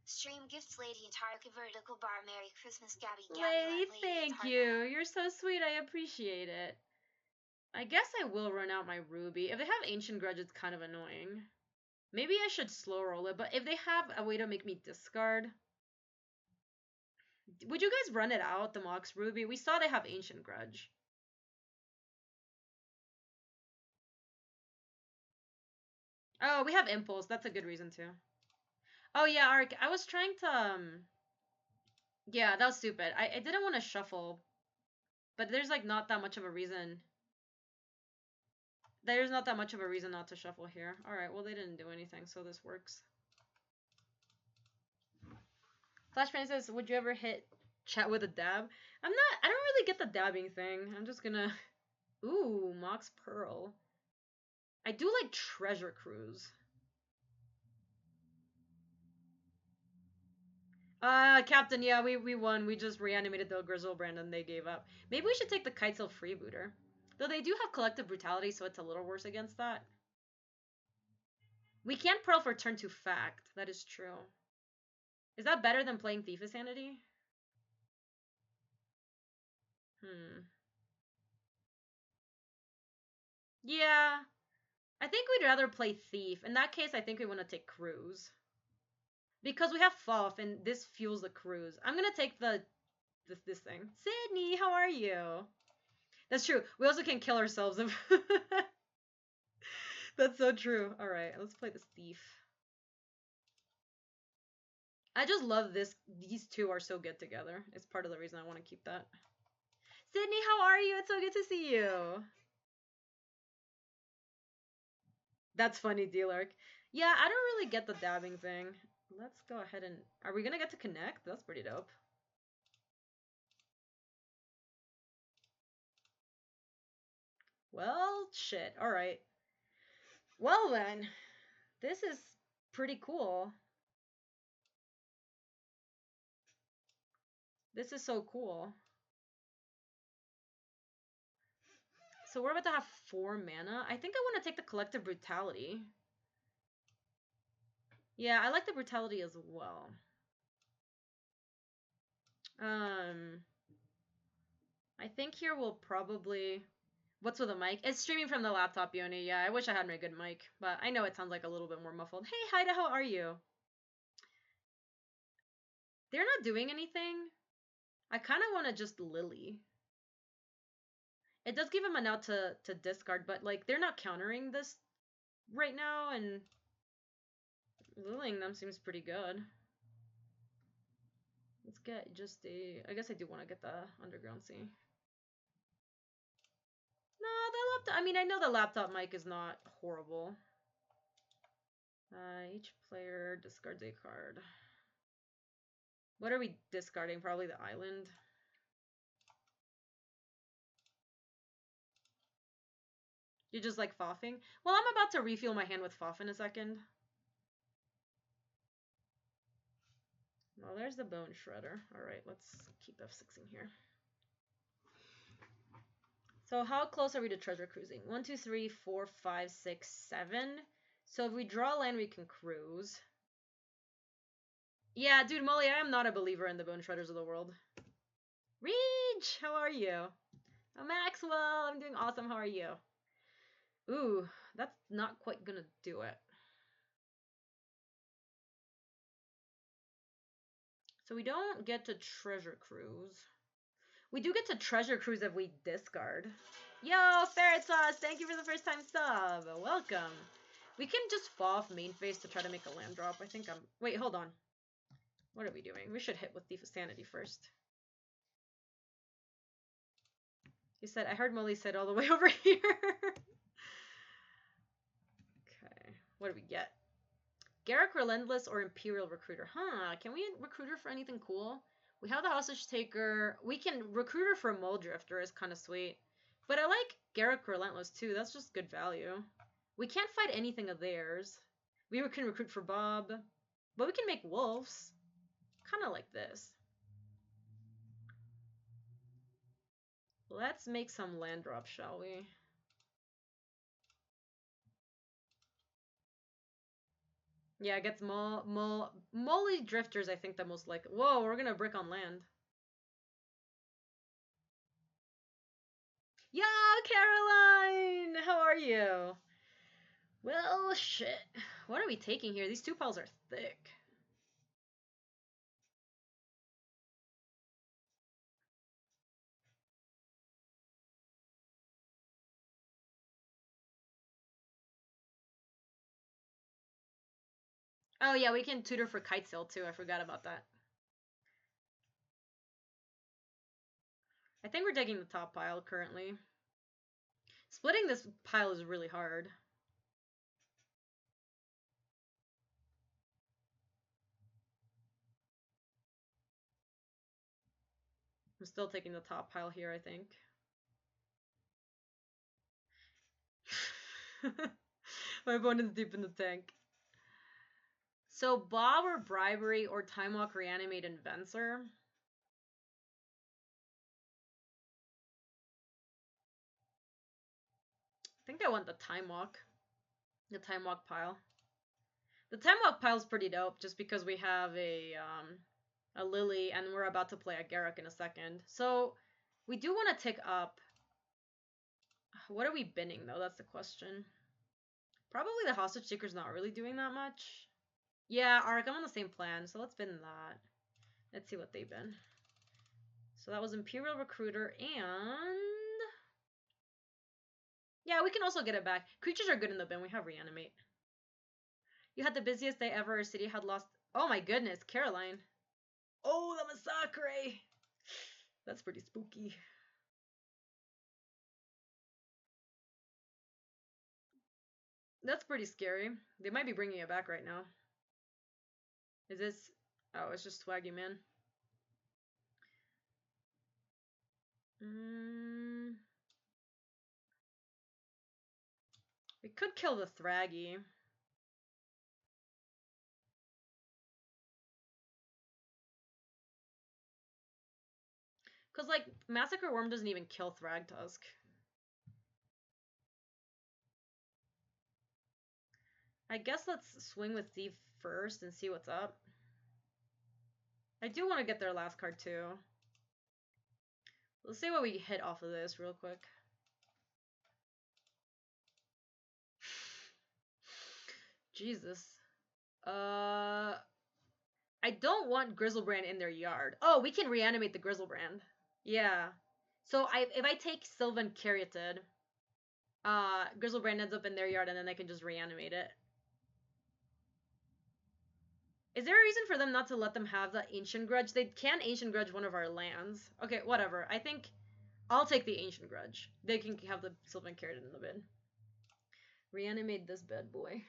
Stream gifts Lady entire vertical bar. Merry Christmas, Gaby. Lady, thank you. You're so sweet. I appreciate it. I guess I will run out my Ruby. If they have Ancient Grudge, it's kind of annoying. Maybe I should slow roll it, but if they have a way to make me discard... Would you guys run it out, the Mox Ruby? We saw they have Ancient Grudge. Oh, we have Impulse. That's a good reason, too. Oh, yeah, Ark. I was trying to, Yeah, that was stupid. I didn't want to shuffle, but there's, like, not that much of a reason. There's not that much of a reason not to shuffle here. Alright, well, they didn't do anything, so this works. Flashbang says, would you ever hit chat with a dab? I don't really get the dabbing thing. I'm just gonna... Ooh, Mox Pearl. I do like Treasure Cruise. Captain, yeah, we won. We just reanimated the Grizzlebrand and they gave up. Maybe we should take the Kitesail Freebooter. Though they do have Collective Brutality, so it's a little worse against that. We can't Pearl for turn 2 Fact. That is true. Is that better than playing Thief of Sanity? Yeah. I think we'd rather play Thief. In that case, I think we want to take Cruise. Because we have Foff, and this fuels the Cruise. I'm gonna take this thing. Sydney, how are you? That's true. We also can't kill ourselves if... That's so true. Alright, let's play this Thief. I just love this. These two are so good together. It's part of the reason I want to keep that. Sydney, how are you? It's so good to see you. That's funny, D-Lark. Yeah, I don't really get the dabbing thing. Let's go ahead and... Are we gonna get to connect? That's pretty dope. Well, shit. Alright. Well then. This is pretty cool. This is so cool. So we're about to have 4 mana. I think I want to take the Collective Brutality. Yeah, I like the Brutality as well. I think here we'll probably... What's with a mic? It's streaming from the laptop, Yoni. Yeah, I wish I had my good mic, but I know it sounds like a little bit more muffled. Hey, Haida, how are you? They're not doing anything. I kind of want to just Lily. It does give him an out to discard, but, like, they're not countering this right now, and Lilying them seems pretty good. Let's get just a... I guess I do want to get the Underground Sea. No, the laptop... I mean, I know the laptop mic is not horrible. Each player discards a card. What are we discarding? Probably the island. You just like Foffing? Well, I'm about to refuel my hand with Foff in a second. Well, there's the Bone Shredder. Alright, let's keep F6ing here. So how close are we to treasure cruising? 1, 2, 3, 4, 5, 6, 7. So if we draw land, we can cruise. Yeah, dude, Molly, I am not a believer in the Bone Shredders of the world. Reach, how are you? Oh, Maxwell, I'm doing awesome. How are you? Ooh, that's not quite gonna do it. So we don't get to treasure cruise. We do get to treasure cruise if we discard. Yo, Ferret Sauce, thank you for the first time sub. Welcome. We can just fall off main phase to try to make a land drop. I think I'm... Wait, hold on. What are we doing? We should hit with Thief of Sanity first. He said, I heard Molly said all the way over here. Okay, what do we get? Garrick Relentless or Imperial Recruiter? Huh, can we recruit her for anything cool? We have the Hostage Taker. We can recruit her for Mole Drifter, is kind of sweet. But I like Garrick Relentless too, that's just good value. We can't fight anything of theirs. We can recruit for Bob. But we can make wolves. Kind of like this. Let's make some land drops, shall we? Yeah, it gets Molly Drifters, I think, the most like... Whoa, we're gonna brick on land. Yo, you? Well, shit. What are we taking here? These 2 piles are thick. Oh yeah, we can tutor for kite sail too. I forgot about that. I think we're taking the top pile currently. Splitting this pile is really hard. I'm still taking the top pile here, I think. My opponent's deep in the tank. So Bob or Bribery or Time Walk Reanimate Inventor? I think I want the Time Walk. The Time Walk pile. The Time Walk pile's pretty dope just because we have a Lily and we're about to play a Garruk in a second. So we do want to tick up. What are we binning though? That's the question. Probably the Hostage Seeker's not really doing that much. Yeah, Ark, I'm on the same plan, so let's bin that. Let's see what they bin. So that was Imperial Recruiter and... Yeah, we can also get it back. Creatures are good in the bin. We have Reanimate. You had the busiest day ever. Our city had lost... Oh my goodness, Caroline. Oh, the Massacre! That's pretty spooky. That's pretty scary. They might be bringing it back right now. Is this... Oh, it's just Swaggy Man. We could kill the Thraggy. Because, like, Massacre Worm doesn't even kill Thragtusk. I guess let's swing with Thief first and see what's up. I do want to get their last card, too. Let's see what we hit off of this real quick. Jesus. I don't want Grizzlebrand in their yard. Oh, we can reanimate the Grizzlebrand. Yeah. So if I take Sylvan Caryatid, Grizzlebrand ends up in their yard and then they can just reanimate it. Is there a reason for them not to let them have the Ancient Grudge? They can Ancient Grudge one of our lands. Okay, whatever. I think I'll take the Ancient Grudge. They can have the Sylvan Caryatid in the bin. Reanimate this bad boy.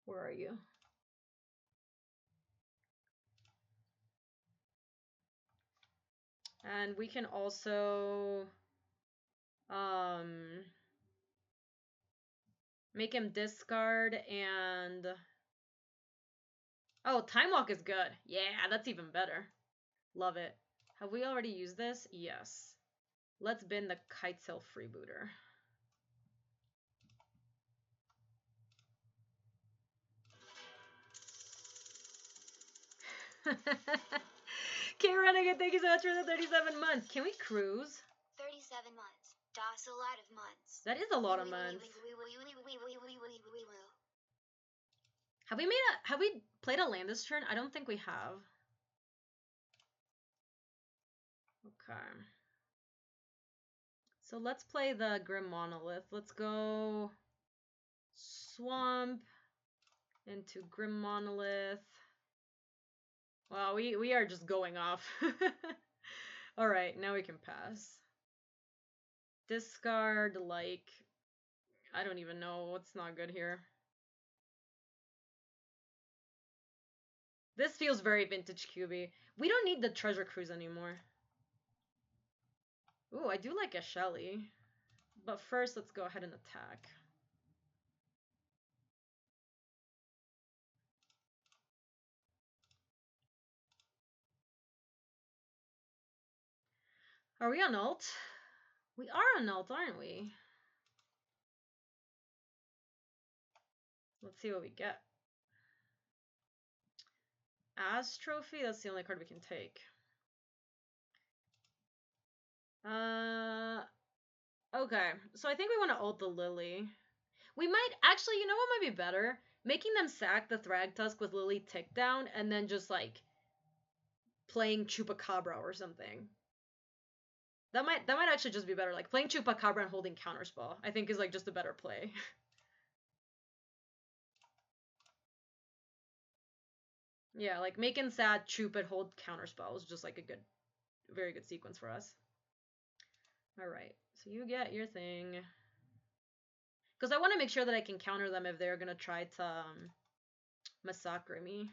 Where are you? And we can also make him discard and... Oh, Time Walk is good. Yeah, that's even better. Love it. Have we already used this? Yes. Let's bin the Kitesail Freebooter. Okay, Renegade, thank you so much for the 37 months. Can we cruise? 37 months. That's a lot of months. That is a lot of months. Have we played a land this turn? I don't think we have. Okay. So let's play the Grim Monolith. Let's go Swamp into Grim Monolith. Wow, we are just going off. Alright, now we can pass. Discard, like... I don't even know what's not good here. This feels very vintage QB. We don't need the Treasure Cruise anymore. Ooh, I do like a Shelly. But first, let's go ahead and attack. Are we on ult? We are on ult, aren't we? Let's see what we get. As Trophy, that's the only card we can take. Okay, so I think we want to ult the Lily. We might, actually, you know what might be better? Making them sack the Thragtusk with Lily tick down, and then just, like, playing Chupacabra or something. That might actually just be better. Like, playing Chupacabra and holding Counterspell, I think is, like, just a better play. Yeah, like, making sad Chup and hold Counterspell is just, like, a good, very good sequence for us. Alright, so you get your thing. Because I want to make sure that I can counter them if they're going to try to massacre me.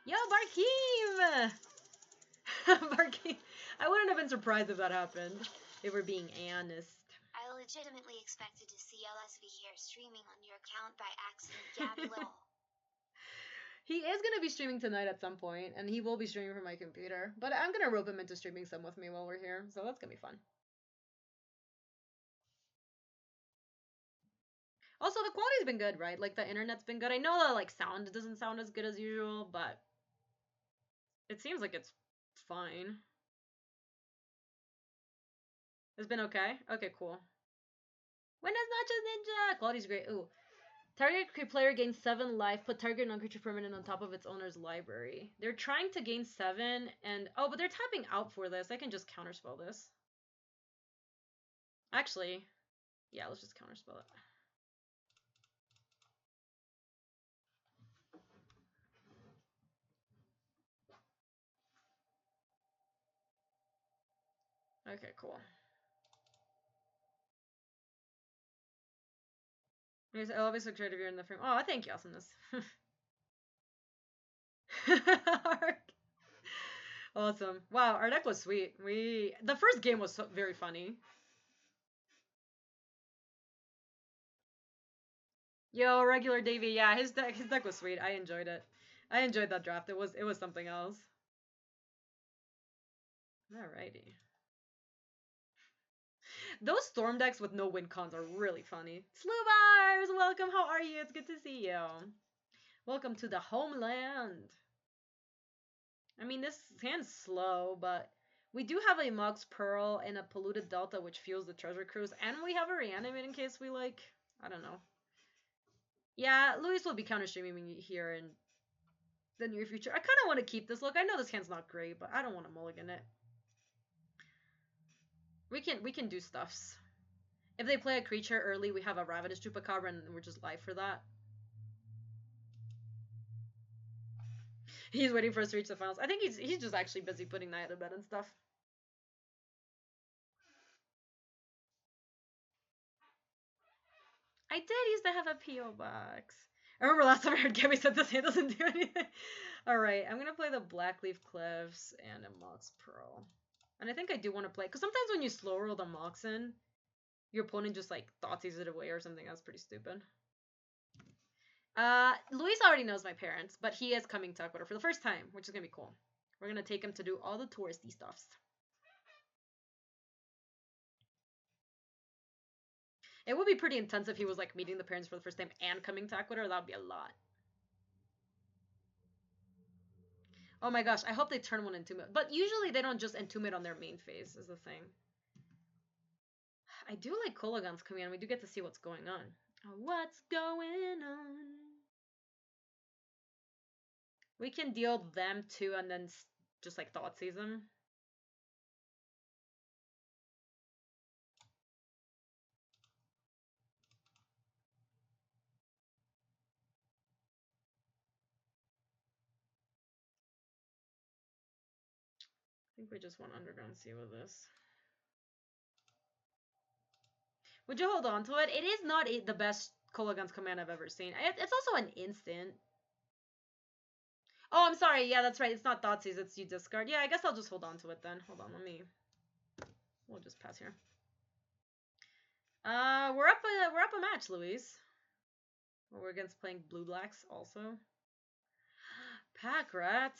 Yo, Barkeem! Barkeem! I wouldn't have been surprised if that happened, if we're being honest. I legitimately expected to see LSV here streaming on your account by accident, Gaby Little. He is going to be streaming tonight at some point, and he will be streaming from my computer. But I'm going to rope him into streaming some with me while we're here, so that's going to be fun. Also, the quality's been good, right? Like, the internet's been good. I know that, like, sound doesn't sound as good as usual, but it seems like it's fine. It's been okay? Okay, cool. Buenas noches, Ninja! Quality's great. Ooh. Target player gains 7 life. Put target non-creature permanent on top of its owner's library. They're trying to gain 7, and... Oh, but they're tapping out for this. I can just counterspell this. Actually, yeah, let's just counterspell it. Okay, cool. I'll always look great if you're in the frame. Oh, thank you, awesomeness. Awesome. Wow, our deck was sweet. The first game was very funny. Yo, regular Davey. Yeah, his deck was sweet. I enjoyed it. I enjoyed that draft. It was something else. Alrighty. Those storm decks with no win cons are really funny. Slubars, welcome. How are you? It's good to see you. Welcome to the homeland. I mean, this hand's slow, but we do have a Mog's Pearl and a Polluted Delta, which fuels the Treasure Cruise, and we have a Reanimate in case we, like, I don't know. Yeah, Luis will be counter-streaming me here in the near future. I kind of want to keep this look. I know this hand's not great, but I don't want to mulligan it. We can do stuffs. If they play a creature early, we have a Ravenous Chupacabra, and we're just live for that. He's waiting for us to reach the finals. I think he's just actually busy putting Night to bed and stuff. I did used to have a P.O. box. I remember last time I heard Gaby said this hand doesn't do anything. Alright, I'm going to play the Blackleaf Cliffs and a Mox Pearl. And I think I do want to play, because sometimes when you slow roll the Moxen, your opponent just, like, thoughtseize it away or something. That's pretty stupid. Luis already knows my parents, but he is coming to Ecuador for the first time, which is going to be cool. We're going to take him to do all the touristy stuffs. It would be pretty intense if he was, like, meeting the parents for the first time and coming to Ecuador. That would be a lot. Oh my gosh, I hope they turn one Entomb. But usually they don't just Entomb it on their main phase, is the thing. I do like Kolaghan's coming on. We do get to see what's going on. What's going on? We can deal them too and then just, like, Thoughtseize them. I think we just want Underground Sea with this. Would you hold on to it? It is not the best Kolaghan's command I've ever seen. It's also an instant. Oh, I'm sorry. Yeah, that's right. It's not Thoughtseize. It's you discard. Yeah, I guess I'll just hold on to it then. Hold on, we'll just pass here. We're up a match, Luis. We're against playing blue blacks also. Pack rat.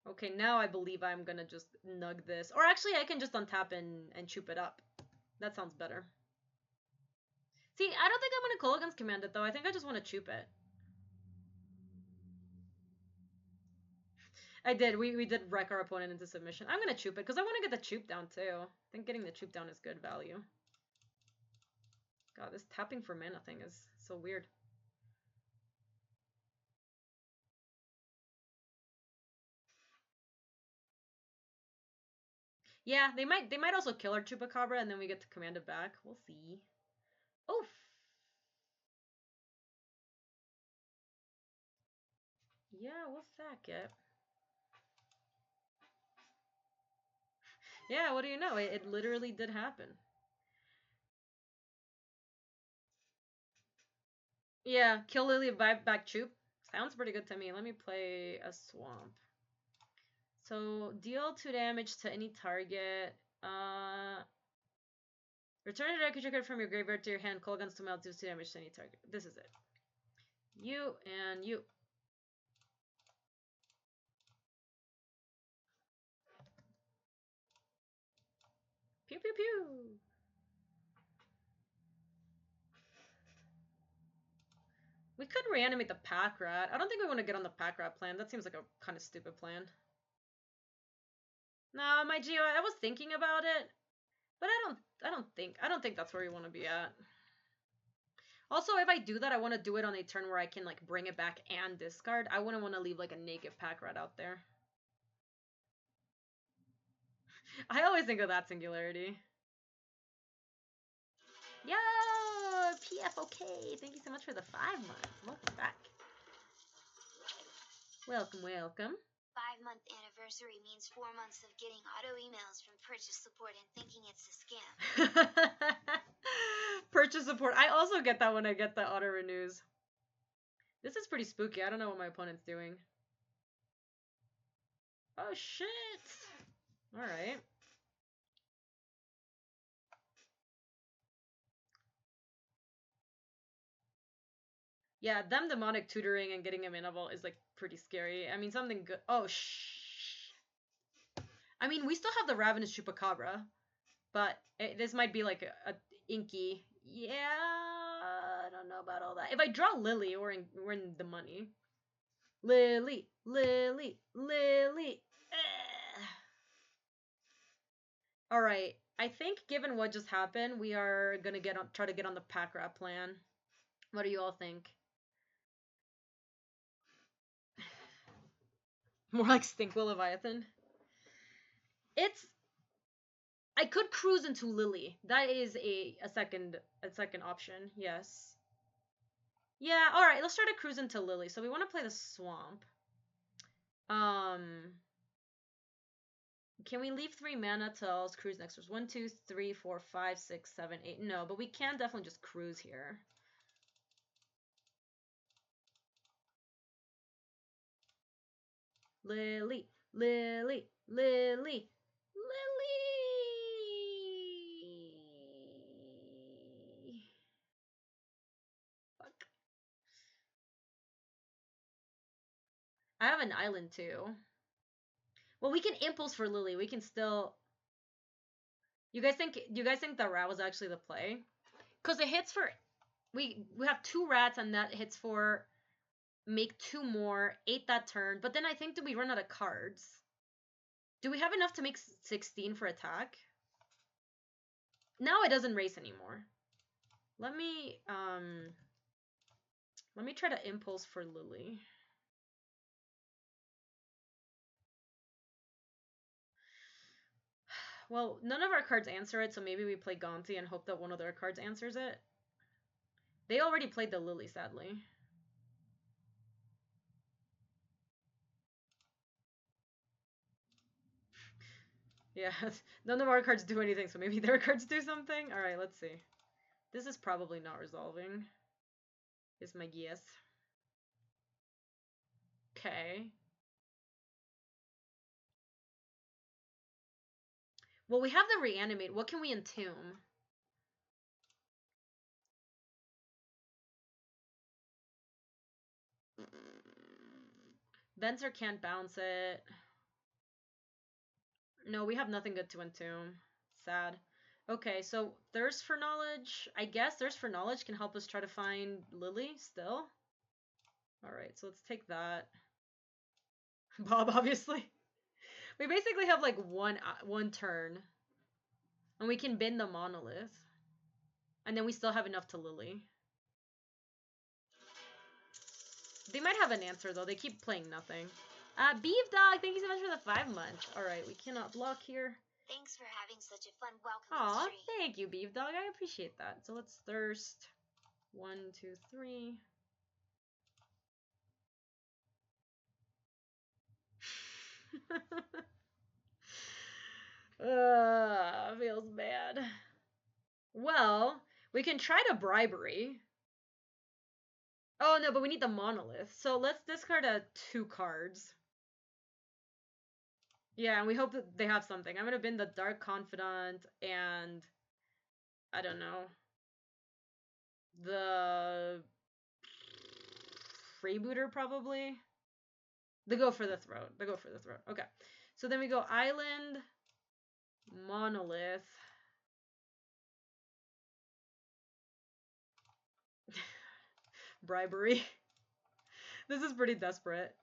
Okay, now I believe I'm gonna just nug this. Or actually, I can just untap and choop it up. That sounds better. See, I don't think I'm gonna Kolaghan's command it, though. I think I just want to choop it. I did. We did wreck our opponent into submission. I'm gonna choop it because I want to get the choop down too. I think getting the choop down is good value. God, this tapping for mana thing is so weird. Yeah, they might also kill our Chupacabra and then we get to command it back. We'll see. Oof. Yeah, we'll sack it. Yeah, what do you know? It literally did happen. Yeah, kill Lily, vibe back Choop. Sounds pretty good to me. Let me play a Swamp. So, deal 2 damage to any target. Return a creature card from your graveyard to your hand. Call guns to melt, deals 2 damage to any target. This is it. You and you. Pew pew pew. We could reanimate the pack rat. I don't think we want to get on the pack rat plan. That seems like a kind of stupid plan. No, my Geo, I was thinking about it, but I don't think that's where we want to be at. Also, if I do that, I want to do it on a turn where I can like bring it back and discard. I wouldn't want to leave like a naked pack rat out there. I always think of that singularity. Yo, PFOK, thank you so much for the 5 months. Welcome back. Welcome, welcome. 5-month anniversary means 4 months of getting auto emails from purchase support and thinking it's a scam. Purchase support. I also get that when I get the auto renews. This is pretty spooky. I don't know what my opponent's doing. Oh shit. Alright. Yeah, them demonic tutoring and getting a mana vault is like pretty scary. I mean, something good. Oh shh. I mean, we still have the Ravenous Chupacabra, but this might be like a inky. Yeah, I don't know about all that. If I draw Lily, we're in the money. Lily, Lily, Lily. All right. I think given what just happened, we are gonna try to get on the pack rat plan. What do you all think? More like Stinkwill Leviathan. I could cruise into Lily. That is a second option. Yes. Yeah. All right. Let's try to cruise into Lily. So we want to play the Swamp. Can we leave 3 mana till cruise next turn? 1, 2, 3, 4, 5, 6, 7, 8. No, but we can definitely just cruise here. Lily, Lily, Lily, Lily. Fuck. I have an island too. Well, we can impulse for Lily. We can still. You guys think the rat was actually the play? Because it hits for. We have 2 rats and that hits for. Make 2 more, 8 that turn. But then I think, do we run out of cards? Do we have enough to make 16 for attack? Now it doesn't race anymore. Let me try to impulse for Lily. Well, none of our cards answer it, so maybe we play Gonti and hope that one of their cards answers it. They already played the Lily, sadly. Yeah, none of our cards do anything, so maybe their cards do something? Alright, let's see. This is probably not resolving. Is my guess. Okay. Well, we have the reanimate. What can we entomb? Venser can't bounce it. No, we have nothing good to entomb. Sad. Okay, so Thirst for Knowledge. I guess Thirst for Knowledge can help us try to find Lily still. Alright, so let's take that. Bob, obviously. We basically have like one turn. And we can bin the monolith. And then we still have enough to Lily. They might have an answer though. They keep playing nothing. Beef Dog, thank you so much for the 5 months. Alright, we cannot block here. Thanks for having such a fun welcoming Aw, stream. thank you, Beef Dog. I appreciate that. So let's thirst. 1, 2, 3. Feels bad. Well, we can try to bribery. Oh no, but we need the monolith. So let's discard 2 cards. Yeah, and we hope that they have something. I'm gonna bin the Dark Confidant and I don't know. The Freebooter probably. The Go for the Throat. The Go for the Throat. Okay. So then we go Island, Monolith. Bribery. This is pretty desperate.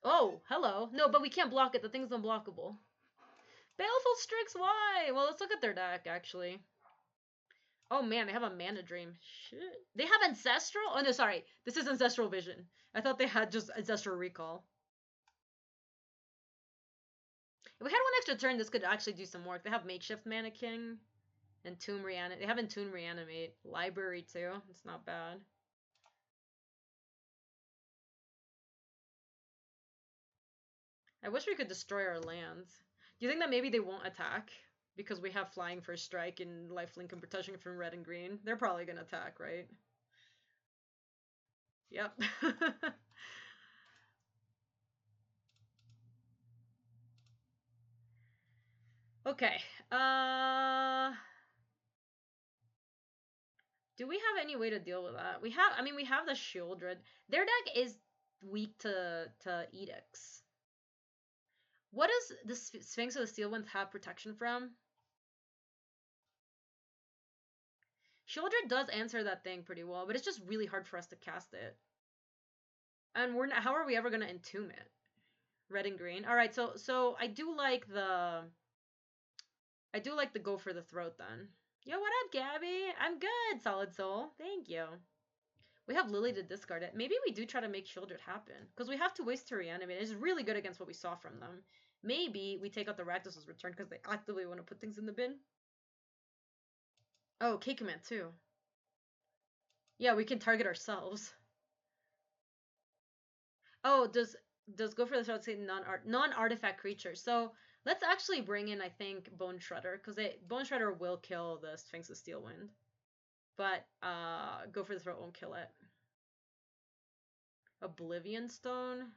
Oh, hello. No, but we can't block it. The thing's unblockable. Baleful Strix, why? Well, let's look at their deck, actually. Oh man, they have a Mana Dream. Shit. They have Ancestral? Oh no, sorry. This is Ancestral Vision. I thought they had just Ancestral Recall. If we had one extra turn, this could actually do some work. They have Makeshift Mana King. Entomb Reanimate. They have Entomb Reanimate. Library too. It's not bad. I wish we could destroy our lands. Do you think that maybe they won't attack? Because we have Flying for Strike and Lifelink and Protection from red and green. They're probably gonna attack, right? Yep. Okay. Do we have any way to deal with that? We have the Shieldred. Their deck is weak to Edicts. What does the Sphinx of the Steel Winds have protection from? Shieldred does answer that thing pretty well, but it's just really hard for us to cast it. And we're not, how are we ever gonna entomb it? Red and green. All right, so I do like the Go for the Throat then. Yo, what up, Gabby? I'm good, Solid Soul. Thank you. We have Lily to discard it. Maybe we do try to make Shieldred happen. Because we have to waste to reanimate. It's really good against what we saw from them. Maybe we take out the Rakdos' return because they actively want to put things in the bin. Oh, K-Command too. Yeah, we can target ourselves. Oh, does Go for the Throat say non-artifact creatures? So let's actually bring in, I think, Bone Shredder. Because Bone Shredder will kill the Sphinx of Steelwind. But Go for the Throat won't kill it. Oblivion Stone.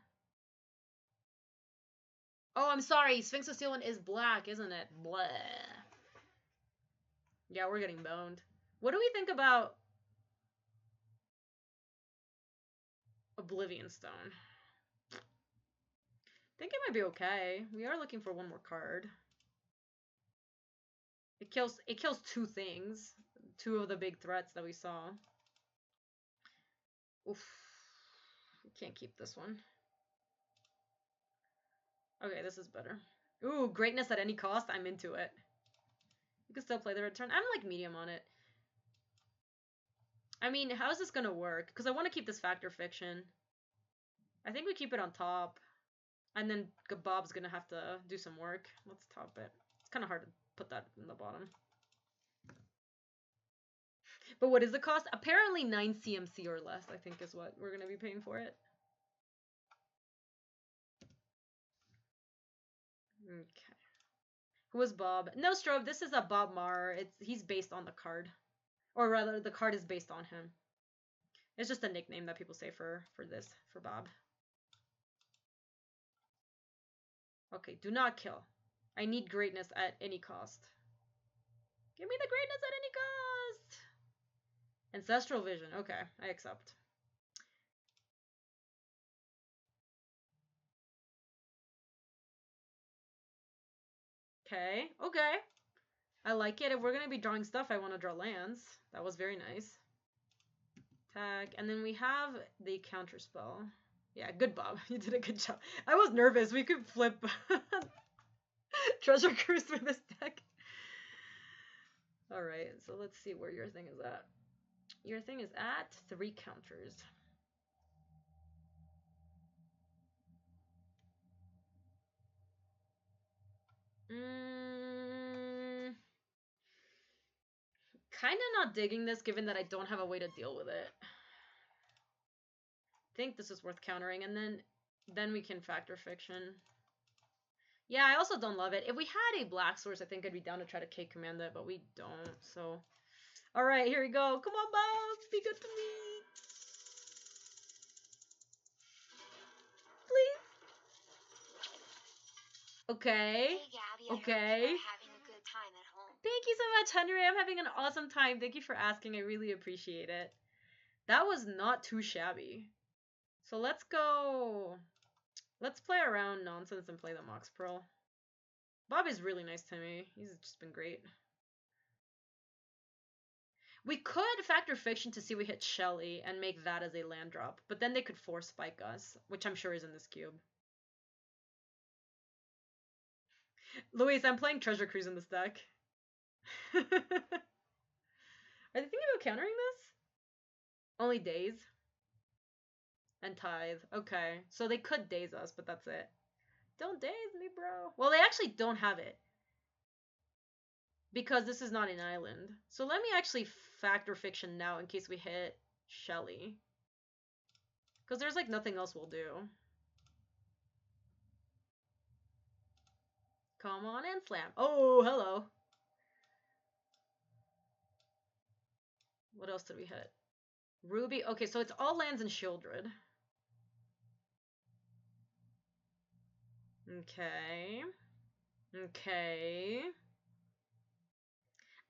Oh, I'm sorry. Sphinx of Steelwind is black, isn't it? Blah. Yeah, we're getting boned. What do we think about Oblivion Stone? I think it might be okay. We are looking for one more card. It kills 2 things. 2 of the big threats that we saw. Oof. We can't keep this one. Okay, this is better. Ooh, greatness at any cost. I'm into it. You can still play the return. I'm like medium on it. I mean, how is this gonna work? Because I want to keep this Factor Fiction. I think we keep it on top. And then Bob's gonna have to do some work. Let's top it. It's kind of hard to put that in the bottom. But what is the cost? Apparently 9 CMC or less, I think, is what we're gonna be paying for it. Okay. Who is Bob? No, Strobe, this is a Bob Marr. He's based on the card. Or rather, the card is based on him. It's just a nickname that people say for Bob. Okay, do not kill. I need greatness at any cost. Give me the greatness at any cost! Ancestral Vision. Okay, I accept. Okay. I like it. If we're going to be drawing stuff, I want to draw lands. That was very nice. Attack. And then we have the counter spell. Yeah, good, Bob. You did a good job. I was nervous. We could flip Treasure Cruise with this deck. Alright, so let's see where your thing is at. Your thing is at 3 counters. Kind of not digging this, given that I don't have a way to deal with it. Think this is worth countering, and then we can factor fiction. Yeah, I also don't love it. If we had a black source, I think I'd be down to try to K-command it, but we don't, so... Alright, here we go. Come on, Bob! Be good to me! Please? Okay. Hey, Gabby, Okay. I hope you're having a good time at home. Thank you so much, Henry. I'm having an awesome time. Thank you for asking. I really appreciate it. That was not too shabby. So let's go... Let's play around nonsense and play the Mox Pearl. Bob is really nice to me. He's just been great. We could factor fiction to see we hit Shelly and make that as a land drop, but then they could force spike us, which I'm sure is in this cube. Luis, I'm playing Treasure Cruise in this deck. Are they thinking about countering this? Only days. And tithe. Okay. So they could daze us, but that's it. Don't daze me, bro. Well, they actually don't have it. Because this is not an island. So let me actually factor fiction now in case we hit Shelly. Because there's like nothing else we'll do. Come on and slam. Oh, hello. What else did we hit? Ruby. Okay, so it's all lands and Shieldred. Okay. Okay.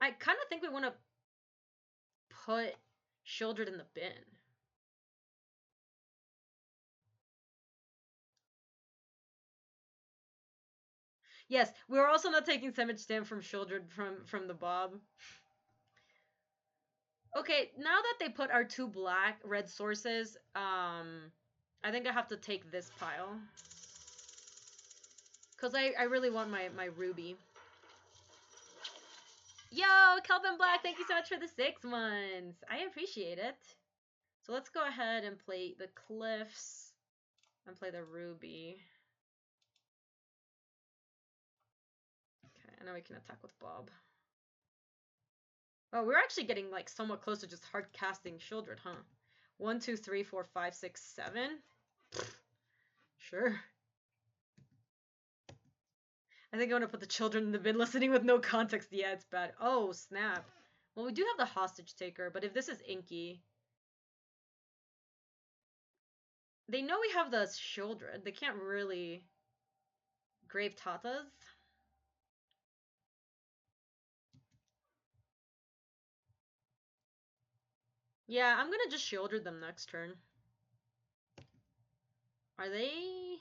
I kind of think we want to put Shieldred in the bin. Yes, we're also not taking Semage Stamp from Shieldred from the Bob. Okay, now that they put our 2 red sources, I think I have to take this pile. Because I really want my Ruby. Yo, Kelvin Black, thank you so much for the 6 months. I appreciate it. So let's go ahead and play the Cliffs and play the Ruby. Okay, and now we can attack with Bob. Oh, we're actually getting like somewhat close to just hard casting Shieldred, huh? 1, 2, 3, 4, 5, 6, 7. Sure. I think I want to put the children in the bin. Listening with no context. Yeah, it's bad. Oh, snap. Well, we do have the hostage taker, but if this is Inky... They know we have the Shieldred. They can't really... Grave Tatas. Yeah, I'm gonna just Shieldred them next turn. Are they...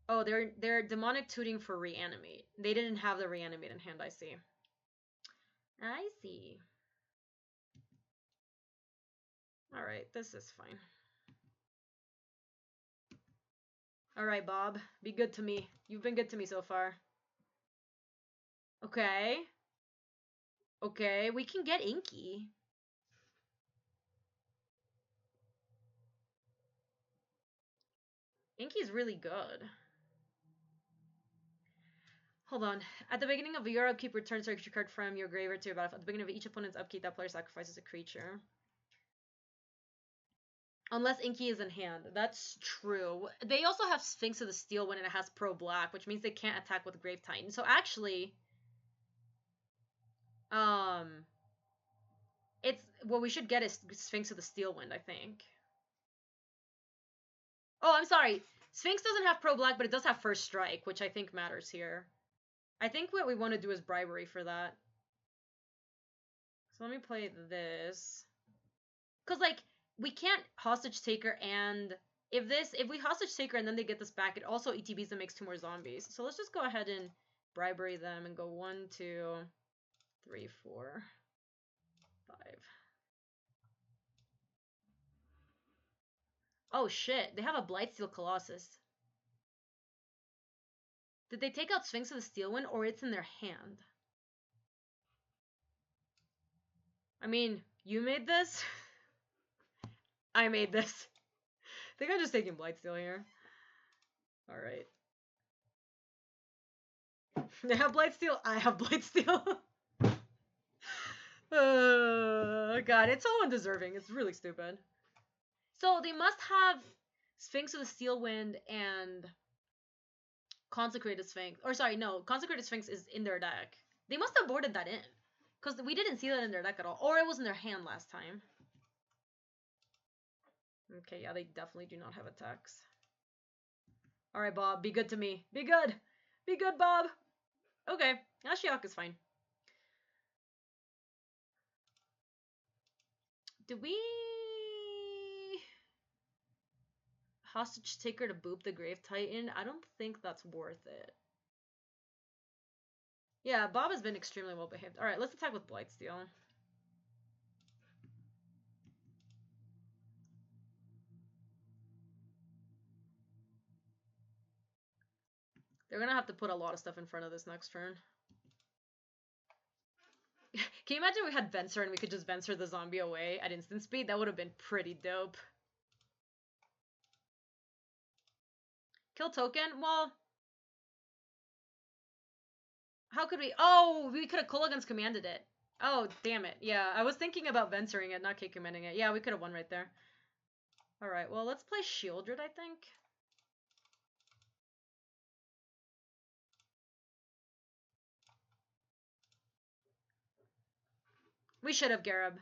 Oh, they're demonic tooting for reanimate. They didn't have the reanimate in hand, I see. I see. Alright, this is fine. Alright, Bob. Be good to me. You've been good to me so far. Okay. Okay, we can get Inky. Inky's really good. Hold on. At the beginning of your upkeep, return a creature card from your graveyard to your battlefield. At the beginning of each opponent's upkeep, that player sacrifices a creature. Unless Inky is in hand. That's true. They also have Sphinx of the Steel when it has Pro Black, which means they can't attack with Grave Titan. So actually... It's... What we should get is Sphinx of the Steel Wind, I think. Oh, I'm sorry. Sphinx doesn't have Pro Black, but it does have First Strike, which I think matters here. I think what we want to do is Bribery for that. So let me play this. Because, like, we can't Hostage Taker and... If we Hostage Taker and then they get this back, it also ETBs and makes 2 more zombies. So let's just go ahead and bribery them and go 1, 2, 3, 4, 5. Oh shit, they have a Blightsteel Colossus. Did they take out Sphinx of the Steel Wind, or it's in their hand? I mean, you made this? I made this. I think I'm just taking Blightsteel here. Alright. They have Blightsteel, I have Blightsteel. God, it's so undeserving. It's really stupid. So they must have Sphinx of the Steel Wind and Consecrated Sphinx. Or sorry, no, Consecrated Sphinx is in their deck. They must have boarded that in. Because we didn't see that in their deck at all. Or it was in their hand last time. Okay, yeah, they definitely do not have attacks. Alright, Bob, be good to me. Be good! Be good, Bob! Okay, Ashiok is fine. Do we... Hostage Taker to boop the Grave Titan? I don't think that's worth it. Yeah, Bob has been extremely well behaved. Alright, let's attack with Blightsteel. They're gonna have to put a lot of stuff in front of this next turn. Can you imagine we had Venser and we could just Venser the zombie away at instant speed? That would have been pretty dope. Kill token? Well... How could we... Oh, we could have Kolaghan's commanded it. Oh, damn it. Yeah, I was thinking about Vensering it, not K-commanding it. Yeah, we could have won right there. Alright, well, let's play Shieldred, I think. We should have Garib.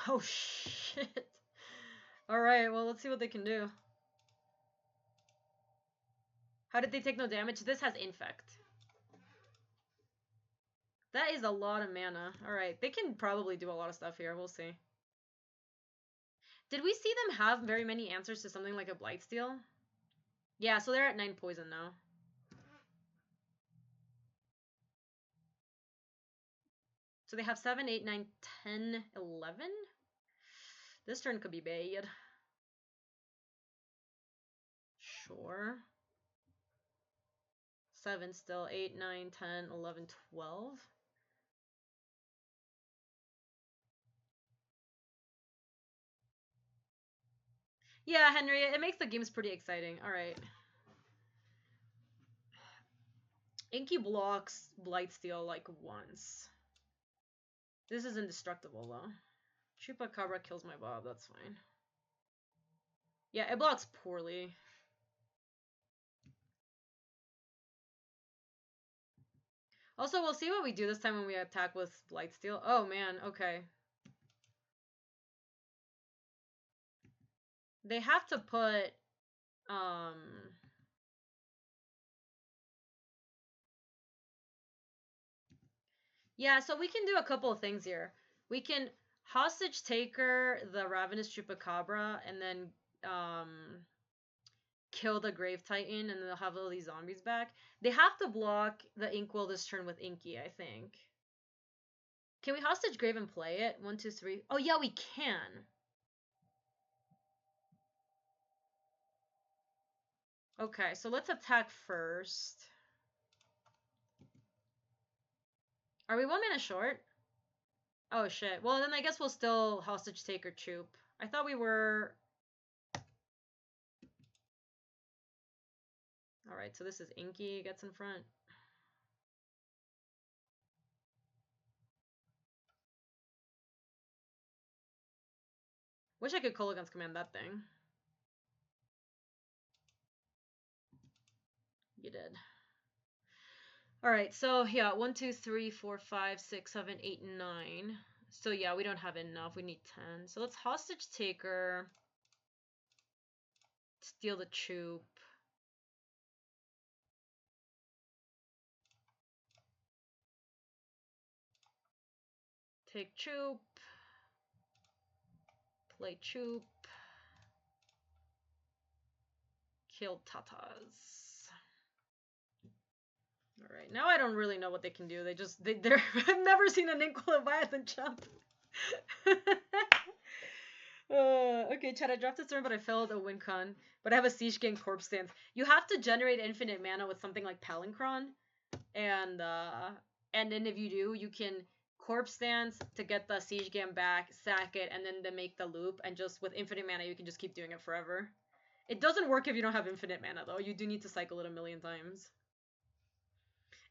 Oh, shit. Alright, well, let's see what they can do. How did they take no damage? This has Infect. That is a lot of mana. Alright, they can probably do a lot of stuff here. We'll see. Did we see them have very many answers to something like a Blightsteel? Yeah, so they're at 9 poison now. So they have 7, 8, 9, 10, 11? This turn could be bad. Sure. 7 still. 8, 9, 10, 11, 12. Yeah, Henry, it makes the games pretty exciting. Alright. Inky blocks Blightsteel like once. This is indestructible though. Chupacabra kills my Bob, that's fine. Yeah, it blocks poorly. Also, we'll see what we do this time when we attack with Blightsteel. Oh man, okay. They have to put, yeah, so we can do a couple of things here. We can Hostage Taker the Ravenous Chupacabra and then, kill the Grave Titan and they'll have all these zombies back. They have to block the Inkwell this turn with Inky, I think. Can we Hostage Grave and play it? 1, 2, 3. Oh yeah, we can. Okay, so let's attack first. Are we 1 mana short? Oh shit. Well, then I guess we'll still Hostage Taker Chup. I thought we were... Alright, so this is Inky gets in front. Wish I could Kolaghan's command that thing. You did. Alright, so yeah, 1, 2, 3, 4, 5, 6, 7, 8, 9. So yeah, we don't have enough. We need 10. So let's Hostage Taker. Steal the Chup. Take Chup. Play Chup. Kill Tatas. Alright, now I don't really know what they can do. They're I've never seen an Ink Leviathan jump. Okay, Chad, I dropped this turn, but I failed a win con. But I have a Siege Gang Corpse Stance. You have to generate infinite mana with something like Palancron. And then if you do, you can Corpse Stance to get the Siege Gang back, sack it, and then to make the loop. And just with infinite mana, you can just keep doing it forever. It doesn't work if you don't have infinite mana, though. You do need to cycle it a million times.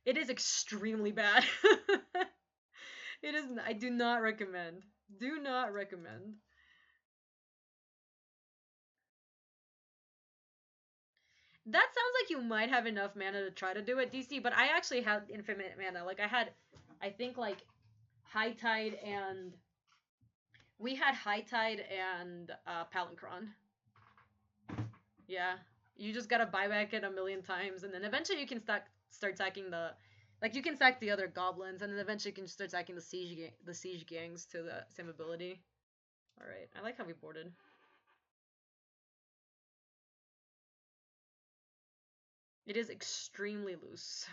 It is extremely bad. It is. I do not recommend. Do not recommend. That sounds like you might have enough mana to try to do it, DC, but I actually had infinite mana. Like, I had, I think, like, High Tide and... We had High Tide and Palancron. Yeah. You just gotta buy back it a million times, and then eventually you can start sacking the... Like, you can sack the other goblins, and then eventually you can start sacking the siege gangs to the same ability. Alright, I like how we boarded. It is extremely loose.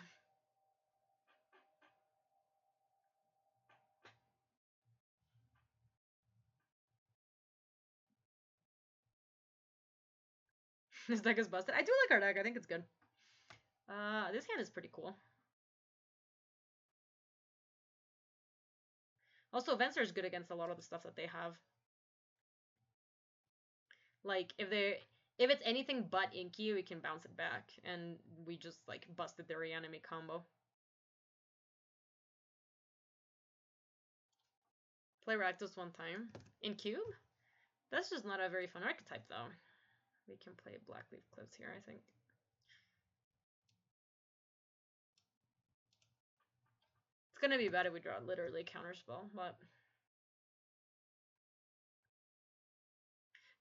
This deck is busted. I do like our deck. I think it's good. This hand is pretty cool. Also, Venser is good against a lot of the stuff that they have. Like, if it's anything but Inky, we can bounce it back. And we just, like, busted their reanimate combo. Play Rakdos one time. In Cube? That's just not a very fun archetype, though. We can play Blackleaf Cliffs here, I think. It's gonna be bad if we draw literally Counterspell, but...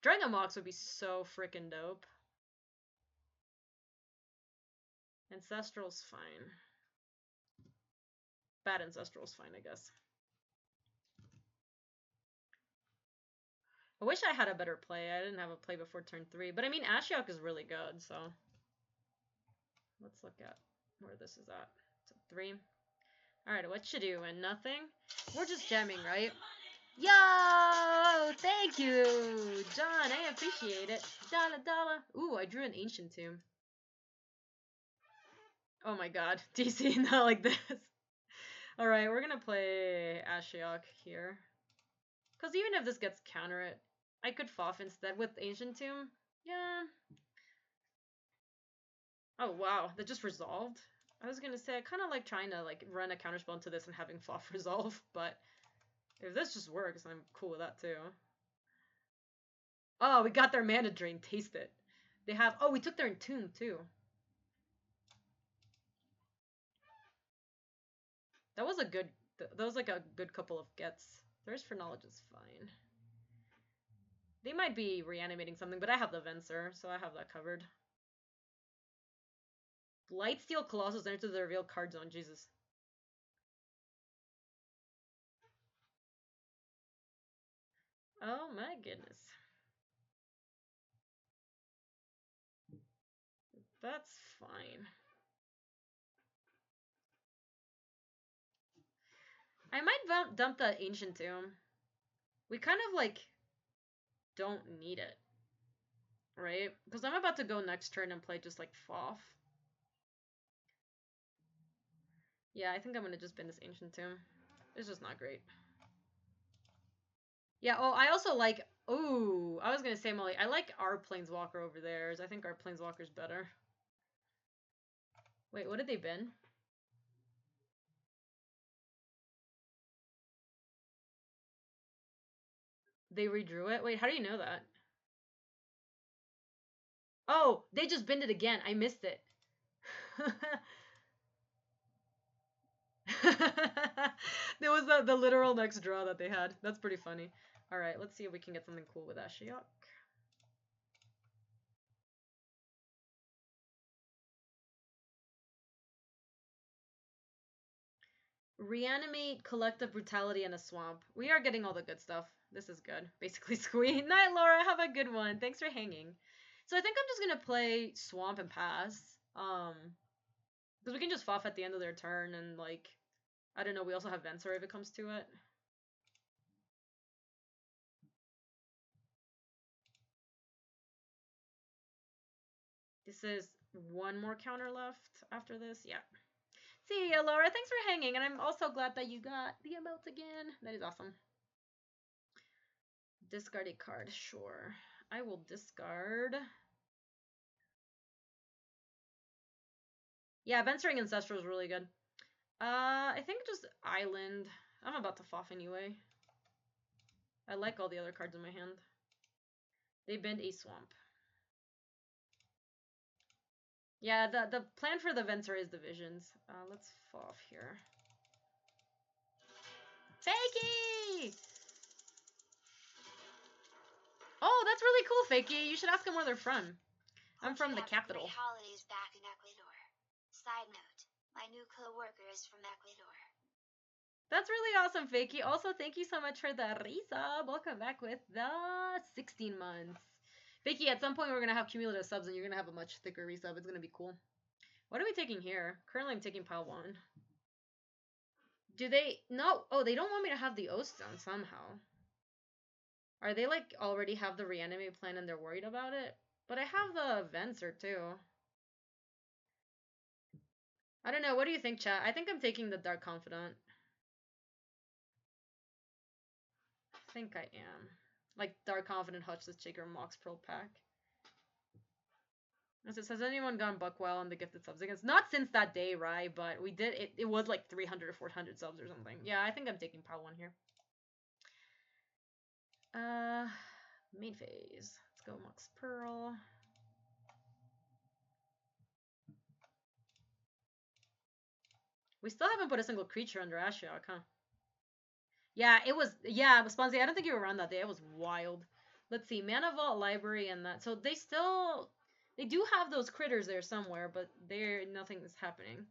Drawing a Mox would be so freaking dope. Ancestral's fine. Bad Ancestral's fine, I guess. I wish I had a better play. I didn't have a play before turn 3. But I mean, Ashiok is really good, so... Let's look at where this is at. It's at 3. Alright, what you doing? Nothing? We're just jamming, right? Yo! Thank you! John, I appreciate it. Dollar. Ooh, I drew an Ancient Tomb. Oh my god. DC, not like this. Alright, we're gonna play Ashiok here. Because even if this gets counter it, I could Foff instead with Ancient Tomb. Yeah. Oh wow, that just resolved? I was gonna say, I kind of like trying to like run a counterspell into this and having Foff resolve, but if this just works, I'm cool with that too. Oh, we got their mana drain. Taste it. They have... Oh, we took their Entomb too. That was a good... That was like a good couple of gets. Thirst for Knowledge is fine. They might be reanimating something, but I have the Venser, so I have that covered. Blightsteel Colossus enters the reveal card zone. Jesus. Oh my goodness. That's fine. I might dump the Ancient Tomb. We kind of, like, don't need it. Right? Because I'm about to go next turn and play just, like, Foff. Yeah, I think I'm going to just bin this Ancient Tomb. It's just not great. Yeah, oh, I also like... Ooh, I was going to say, Molly, I like our Planeswalker over theirs. I think our Planeswalker's better. Wait, what did they bin? They redrew it? Wait, how do you know that? Oh, they just binned it again. I missed it. There was the literal next draw that they had. That's pretty funny. Alright, let's see if we can get something cool with Ashiok. Reanimate, Collective Brutality, and a Swamp. We are getting all the good stuff. This is good. Basically, Squee. Night, Laura. Have a good one. Thanks for hanging. So I think I'm just gonna play Swamp and pass. Because we can just FOF at the end of their turn and like, I don't know, we also have Venser if it comes to it. This is one more counter left after this. Yeah. See ya, Laura. Thanks for hanging, and I'm also glad that you got the emote again. That is awesome. Discard a card, sure. I will discard. Yeah, Venturing Ancestral is really good. I think just Island. I'm about to FOF anyway. I like all the other cards in my hand. They bend a Swamp. Yeah, the plan for the Venser is divisions. Let's FOF here. Fakey! Oh, that's really cool, Fakey. You should ask them where they're from. I'm from the capital. Great holidays back in Ecuador. Side note, my new co-worker is from Ecuador. That's really awesome, Fakey. Also, thank you so much for the resub. Welcome back with the 16 months. Fakey, at some point we're going to have cumulative subs and you're going to have a much thicker resub. It's going to be cool. What are we taking here? Currently I'm taking pile 1. Do they... No. Oh, they don't want me to have the O-Stone somehow. Are they like already have the reanimate plan and they're worried about it? But I have the Venser too. I don't know. What do you think, chat? I think I'm taking the Dark Confidant. I think I am. Like Dark Confidant, Hutch's Shaker, Mox Pearl pack. As it says, anyone gone Buckwell on the gifted subs against? Not since that day, right? But we did. It was like 300 or 400 subs or something. Yeah, I think I'm taking pile 1 here. Main phase. Let's go Mox Pearl. We still haven't put a single creature under Ashiok, huh? Yeah, it was. Yeah, Sponzy, I don't think you were around that day. It was wild. Let's see, Mana Vault, Library, and that. So they still, they do have those critters there somewhere, but nothing is happening.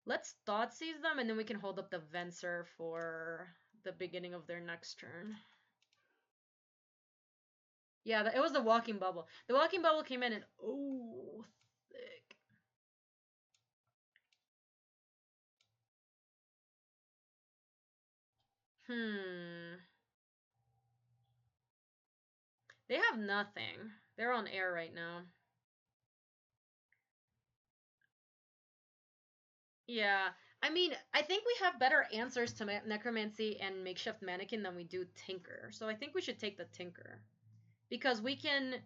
Let's Thought Seize them, and then we can hold up the Venser for the beginning of their next turn. Yeah, it was the Walking Bubble. The Walking Bubble came in and, oh, thick. They have nothing. They're on air right now. Yeah. I mean, I think we have better answers to Necromancy and Makeshift Mannequin than we do Tinker. So I think we should take the Tinker. Because we can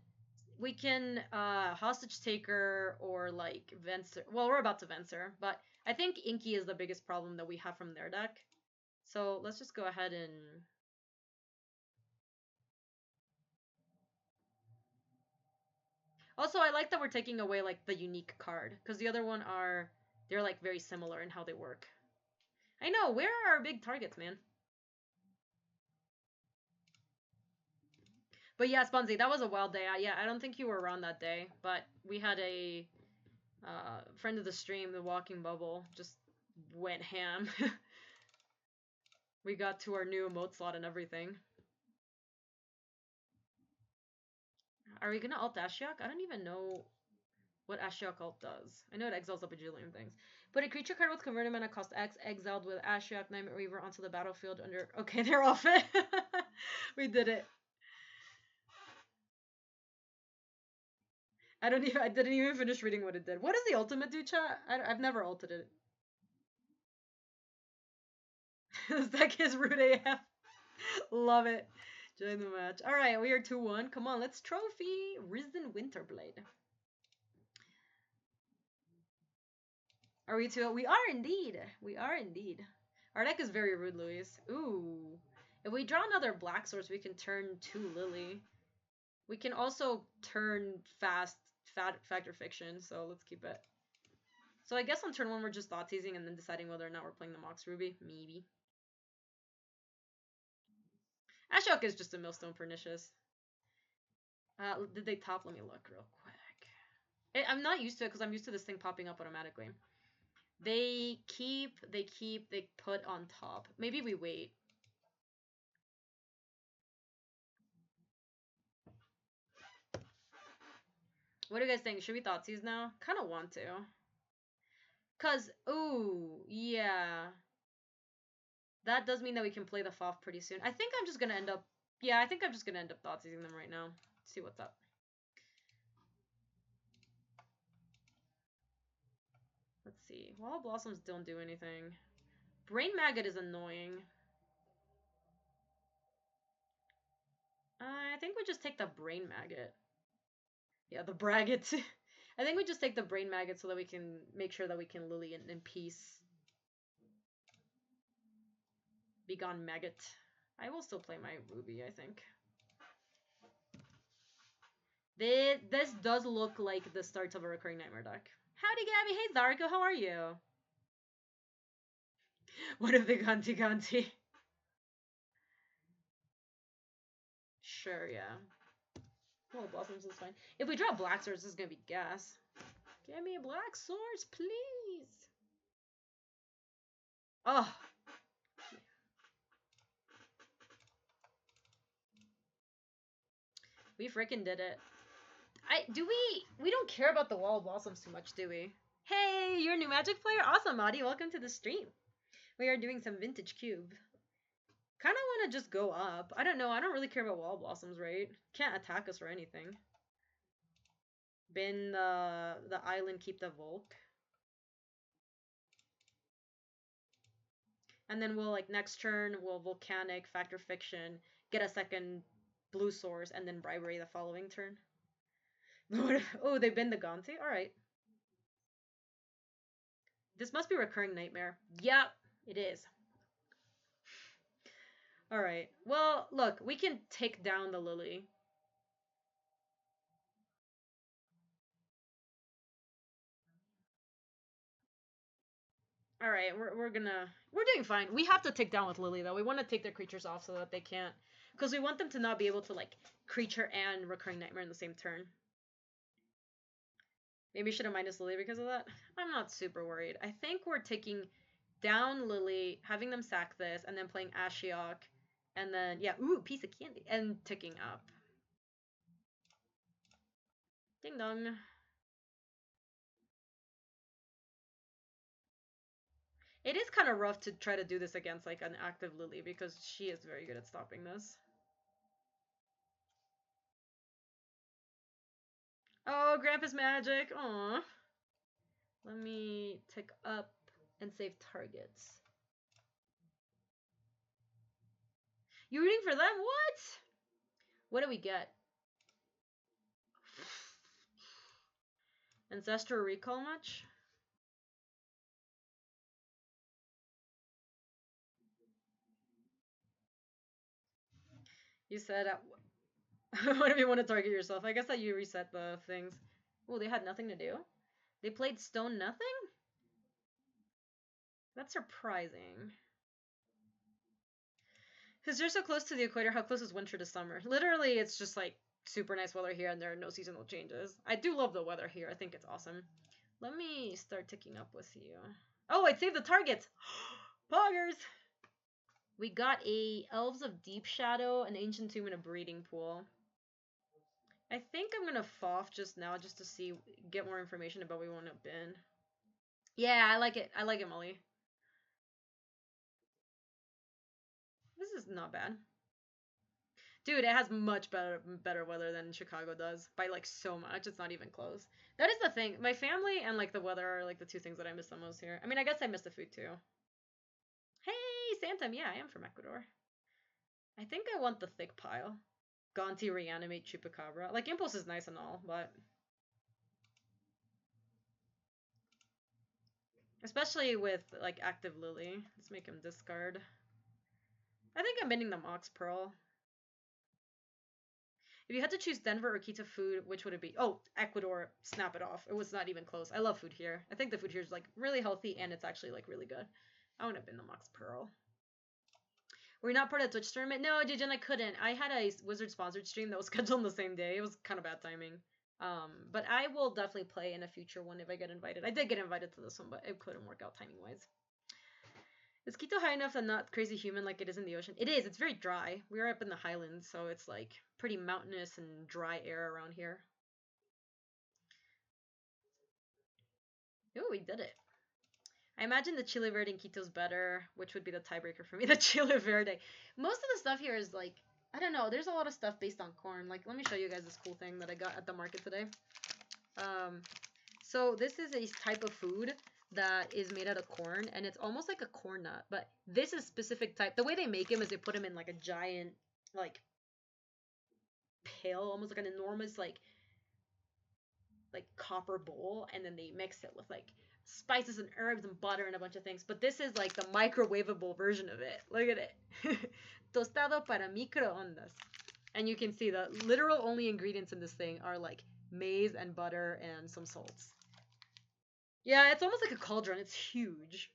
Hostage Taker or like Venser. Well, we're about to Venser, but I think Inky is the biggest problem that we have from their deck. So let's just go ahead and... Also, I like that we're taking away like the unique card. Because the other one they're like very similar in how they work. I know, where are our big targets, man? But yeah, Sponzy, that was a wild day. Yeah, I don't think you were around that day, but we had a friend of the stream, the Walking Bubble, just went ham. We got to our new emote slot and everything. Are we gonna alt Ashiok? I don't even know what Ashiok alt does. I know it exiles a bajillion things. Put a creature card with converted mana cost X, exiled with Ashiok Nightmare Weaver onto the battlefield under... Okay, they're off it. We did it. I didn't even finish reading what it did. What does the ultimate do, chat? I've never ulted it. This deck is rude AF. Love it. Join the match. Alright, we are 2-1. Come on, let's trophy Risen Winterblade. Are we 2? We are indeed. We are indeed. Our deck is very rude, Luis. Ooh. If we draw another black source, we can turn 2 Lily. We can also turn fast Factor Fiction, so let's keep it. So I guess on turn 1 we're just thought teasing and then deciding whether or not we're playing the Mox Ruby. Maybe. Ashiok is just a Millstone Pernicious. Did they top? Let me look real quick. I'm not used to it because I'm used to this thing popping up automatically. They put on top. Maybe we wait. What do you guys think? Should we Thoughtseize now? Kind of want to. Cause, ooh, yeah. That does mean that we can play the FOF pretty soon. I think I'm just gonna end up, yeah, I think I'm just gonna end up Thoughtseizing them right now. See what's up. Let's see. Wall Blossoms don't do anything. Brain Maggot is annoying. I think we just take the Brain Maggot. Yeah, the Braggot. I think we just take the Brain Maggot so that we can make sure that we can Lily in peace. Begone Maggot. I will still play my Ruby, I think. This does look like the start of a Recurring Nightmare deck. Howdy, Gabby. Hey, Zarko. How are you? What if they Ganti? Sure, yeah. Well, Blossoms is fine. If we draw Black Swords, this is gonna be gas. Give me Black Swords, please. Oh. We freaking did it. We don't care about the Wall of Blossoms too much, do we? Hey, you're a new Magic player? Awesome, Adi. Welcome to the stream. We are doing some Vintage Cube. Kind of want to just go up. I don't know. I don't really care about Wall Blossoms, right? Can't attack us or anything. Bin the island, keep the Volk. And then we'll, like, next turn, we'll Volcanic, Factor Fiction, get a second blue source, and then Bribery the following turn. Oh, they bin the Gonti? Alright. This must be Recurring Nightmare. Yep, it is. Alright. Well, look, we can take down the Lily. Alright, we're doing fine. We have to take down with Lily, though. We want to take their creatures off so that they can't... Because we want them to not be able to, like, creature and Recurring Nightmare in the same turn. Maybe should have minus Lily because of that. I'm not super worried. I think we're taking down Lily, having them sack this, and then playing Ashiok. And then, yeah, ooh, piece of candy. And ticking up. Ding dong. It is kind of rough to try to do this against, like, an active Lily because she is very good at stopping this. Oh, Grandpa's magic. Aw. Let me tick up and save targets. You rooting for them? What? What do we get? Ancestral Recall much? You said, what if you want to target yourself? I guess that you reset the things. Oh, they had nothing to do? They played Stone Nothing? That's surprising. Because you're so close to the equator, how close is winter to summer? Literally, it's just like super nice weather here and there are no seasonal changes. I do love the weather here. I think it's awesome. Let me start ticking up with you. Oh, I saved the targets! Poggers! We got a Elves of Deep Shadow, an Ancient Tomb, and a Breeding Pool. I think I'm gonna FOF just now just to see, get more information about what we want to bin. Yeah, I like it. I like it, Molly. This is not bad. Dude, it has much better weather than Chicago does by like so much. It's not even close. That is the thing. My family and like the weather are like the two things that I miss the most here. I mean, I guess I miss the food too. Hey, Santam. Yeah, I am from Ecuador. I think I want the thick pile. Gonti reanimate Chupacabra. Like, Impulse is nice and all, but... Especially with, like, active Lily. Let's make him discard. I think I'm bending the Mox Pearl. If you had to choose Denver or Quito food, which would it be? Oh, Ecuador. Snap it off. It was not even close. I love food here. I think the food here is, like, really healthy, and it's actually, like, really good. I want to bend the Mox Pearl. Were you not part of the Twitch tournament? No, Jijen, I couldn't. I had a Wizard-sponsored stream that was scheduled on the same day. It was kind of bad timing. But I will definitely play in a future one if I get invited. I did get invited to this one, but it couldn't work out timing-wise. Is Quito high enough and not crazy human like it is in the ocean? It is. It's very dry. We are up in the highlands, so it's like pretty mountainous and dry air around here. Ooh, we did it. I imagine the Chile Verde and Quito's better, which would be the tiebreaker for me. The Chile Verde. Most of the stuff here is like, I don't know. There's a lot of stuff based on corn. Like, let me show you guys this cool thing that I got at the market today. So this is a type of food that is made out of corn, and it's almost like a corn nut. But this is specific type. The way they make them is they put them in like a giant, like, pail, almost like an enormous, like copper bowl, and then they mix it with like spices and herbs and butter and a bunch of things. But this is like the microwavable version of it. Look at it. Tostado para microondas. And you can see the literal only ingredients in this thing are like maize and butter and some salts. Yeah, it's almost like a cauldron. It's huge.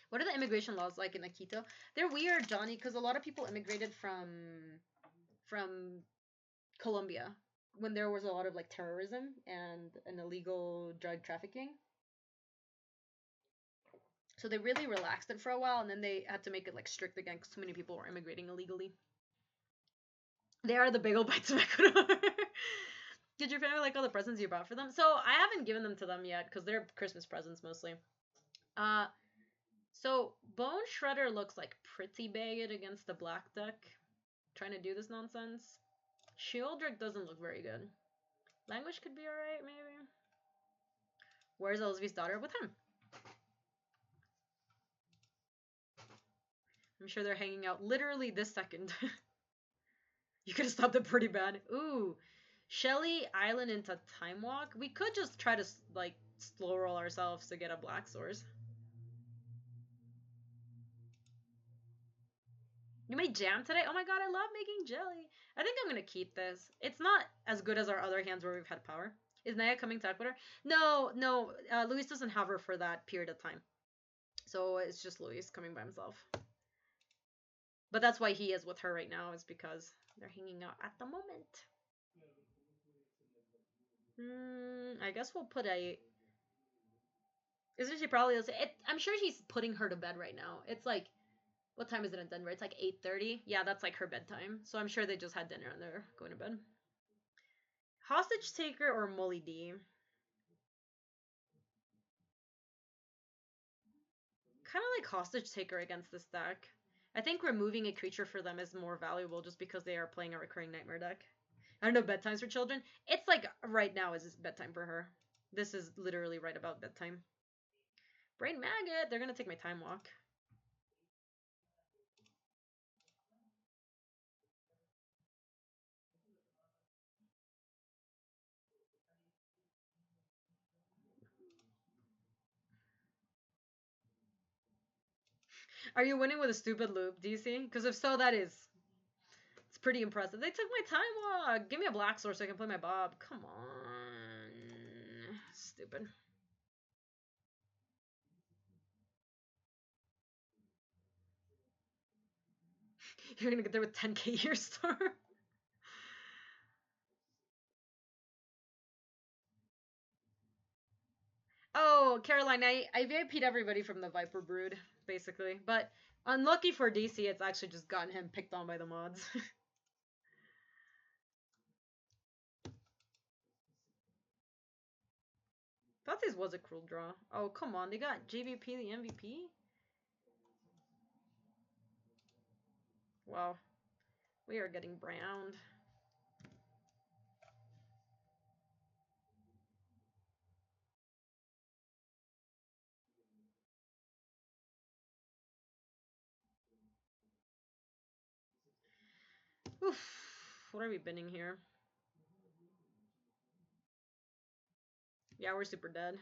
What are the immigration laws like in Quito? They're weird, Johnny, because a lot of people immigrated from Colombia when there was a lot of like terrorism and an illegal drug trafficking. So they really relaxed it for a while, and then they had to make it like strict again because too many people were immigrating illegally. They are the bagel bites of Ecuador. Did your family like all the presents you bought for them? So I haven't given them to them yet because they're Christmas presents mostly. So Bone Shredder looks like pretty bad against the Black Deck. Trying to do this nonsense. Shieldrick doesn't look very good. Language could be alright, maybe. Where's Elizabeth's daughter? With him. I'm sure they're hanging out literally this second. You could have stopped it pretty bad. Ooh. Shelly Island into Time Walk. We could just try to, like, slow roll ourselves to get a black source. You made jam today? Oh my god, I love making jelly. I think I'm going to keep this. It's not as good as our other hands where we've had power. Is Naya coming to Ecuador? No. Luis doesn't have her for that period of time. So it's just Luis coming by himself. But that's why he is with her right now, is because they're hanging out at the moment. I guess we'll put a... Isn't she probably... I'm sure he's putting her to bed right now. It's like... What time is it in Denver? It's like 8:30. Yeah, that's like her bedtime. So I'm sure they just had dinner and they're going to bed. Hostage Taker or Molly D? Kind of like Hostage Taker against this deck. I think removing a creature for them is more valuable just because they are playing a recurring nightmare deck. I don't know, bedtimes for children. It's like right now is bedtime for her. This is literally right about bedtime. Brain Maggot. They're going to take my Time Walk. Are you winning with a stupid loop, DC? Because if so, it's pretty impressive. They took my Time Walk. Give me a black source so I can play my Bob. Come on. Stupid. You're gonna get there with 10k year star. Oh, Caroline, I VIP'd everybody from the Viper Brood, basically. But unlucky for DC, it's actually just gotten him picked on by the mods. Thoughtseize was a cruel draw. Oh, come on. They got JVP the MVP? Wow. We are getting browned. Oof. What are we binning here? Yeah, we're super dead.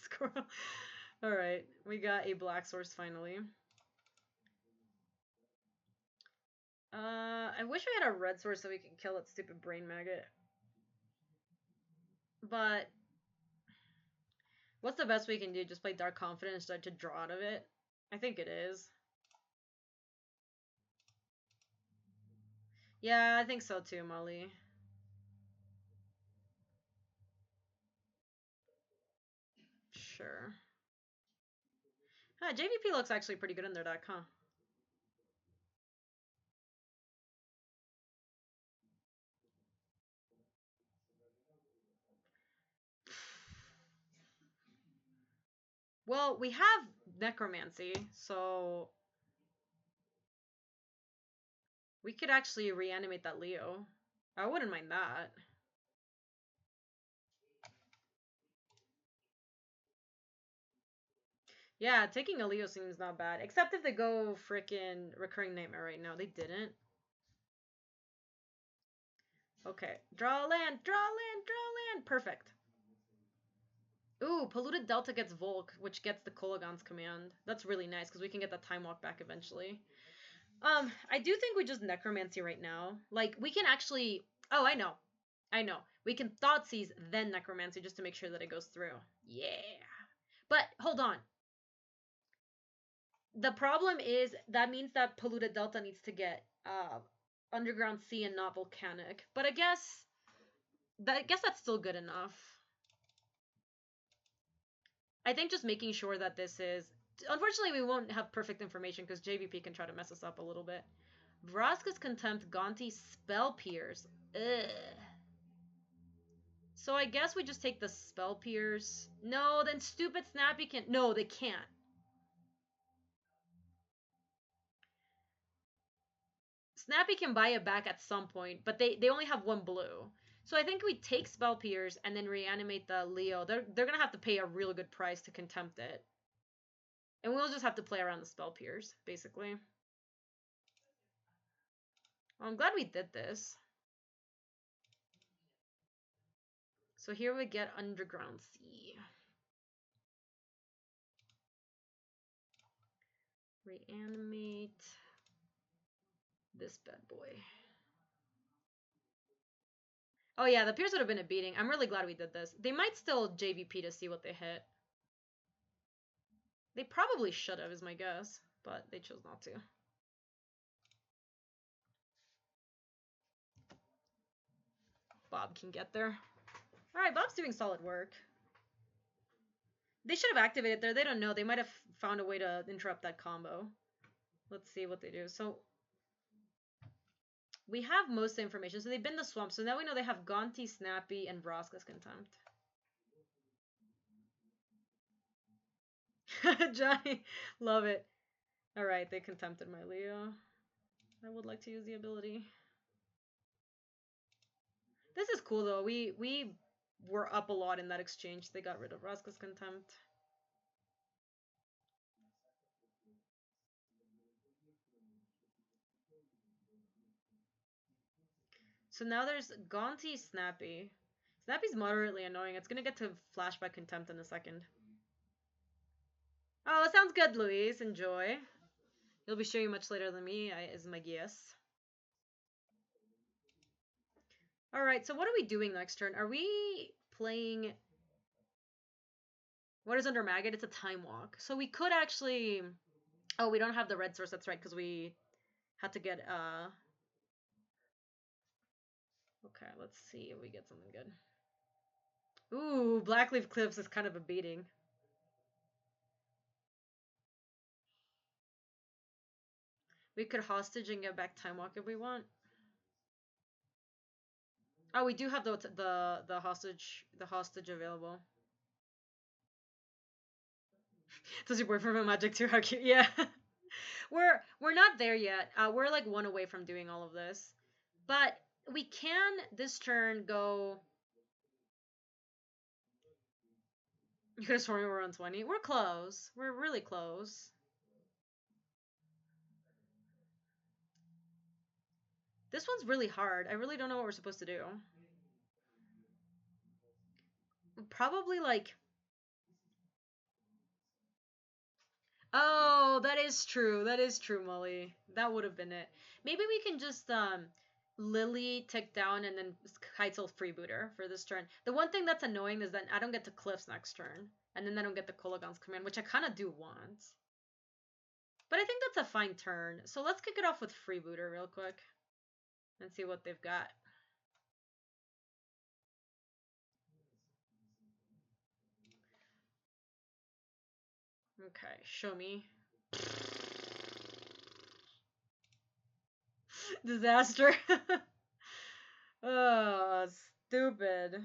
Squirrel. Alright, we got a black source finally. I wish we had a red source so we could kill that stupid brain maggot. But what's the best we can do? Just play Dark Confidence and start to draw out of it? I think it is. Yeah, I think so too, Molly. Sure. Huh, JVP looks actually pretty good in their deck, huh? Well, we have necromancy, so we could actually reanimate that Leo. I wouldn't mind that. Yeah, taking a Leo seems not bad. Except if they go freaking Recurring Nightmare right now. They didn't. Okay. Draw land, draw land, draw land. Perfect. Ooh, Polluted Delta gets Volk, which gets the Kolagon's command. That's really nice, because we can get that Time Walk back eventually. I do think we just Necromancy right now. Like, we can actually... Oh, I know. We can Thoughtseize, then Necromancy, just to make sure that it goes through. Yeah. But, hold on. The problem is, that means that Polluted Delta needs to get, Underground Sea and not Volcanic. But I guess that's still good enough. I think just making sure that this is... Unfortunately, we won't have perfect information because JVP can try to mess us up a little bit. Vraska's Contempt, Gonti, Spell Pierce. Ugh. So I guess we just take the Spell Pierce. No, then stupid Snappy can... No, they can't. Snappy can buy it back at some point, but they only have one blue. So I think we take Spell Pierce and then reanimate the Leo. They're gonna have to pay a really good price to Contempt it. And we'll just have to play around the Spell Pierce, basically. Well, I'm glad we did this. So here we get Underground Sea. Reanimate this bad boy. Oh yeah, the Pierce would have been a beating. I'm really glad we did this. They might still JVP to see what they hit. They probably should have, is my guess, but they chose not to. Bob can get there. Alright, Bob's doing solid work. They should have activated there. They don't know. They might have found a way to interrupt that combo. Let's see what they do. So we have most of the information. So they've been the swamp. So now we know they have Gonti, Snappy, and Vraska's Contempt. Johnny, love it. Alright, they contempted my Leo. I would like to use the ability. This is cool though. We were up a lot in that exchange. They got rid of Vraska's Contempt. So now there's Gonti, Snappy. Snappy's moderately annoying. It's gonna get to Flashback Contempt in a second. Oh, sounds good, Louise. Enjoy. You'll be sharing much later than me, is my guess. Alright, so what are we doing next turn? Are we playing... What is under Maggot? It's a Time Walk. So we could actually... Oh, we don't have the red source. That's right, because we had to get... Okay, let's see if we get something good. Ooh, Blackleaf Cliffs is kind of a beating. We could hostage and get back Time Walk if we want. Oh, we do have the hostage available. Does your boyfriend have magic too? How cute? Yeah. we're not there yet. We're like one away from doing all of this. But we can this turn go... You could have sworn we were on 20. We're close. We're really close. This one's really hard. I really don't know what we're supposed to do. Probably like... Oh, that is true. That is true, Molly. That would have been it. Maybe we can just Lily tick down and then Kitesail Freebooter for this turn. The one thing that's annoying is that I don't get to Cliffs next turn. And then I don't get the Kolagon's command, which I kind of do want. But I think that's a fine turn. So let's kick it off with Freebooter real quick. And see what they've got. Okay, show me. Disaster. Oh, stupid.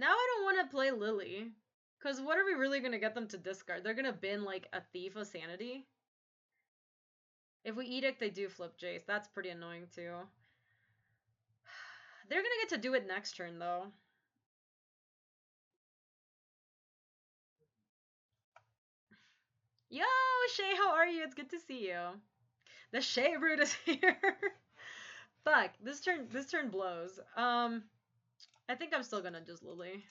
Now I don't want to play Lily. Because what are we really going to get them to discard? They're going to bin, like, a Thief of Sanity? If we Edict, they do flip Jace. That's pretty annoying, too. They're going to get to do it next turn, though. Yo, Shay, how are you? It's good to see you. The Shay Brood is here. Fuck, this turn blows. I think I'm still gonna just Lily.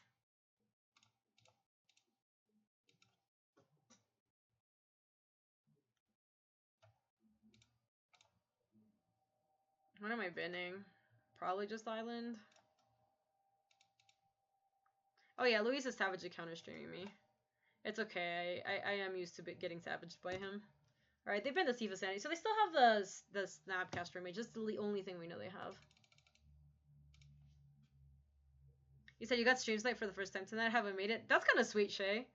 What am I binning? Probably just Island. Oh yeah, Luis is savagely counter-streaming me. It's okay, I am used to getting savaged by him. Alright, they've been the Thief of Sanity, so they still have the Snapcaster Mage. Just the only thing we know they have. You said you got stream snipe for the first time tonight. I haven't made it. That's kind of sweet, Shay.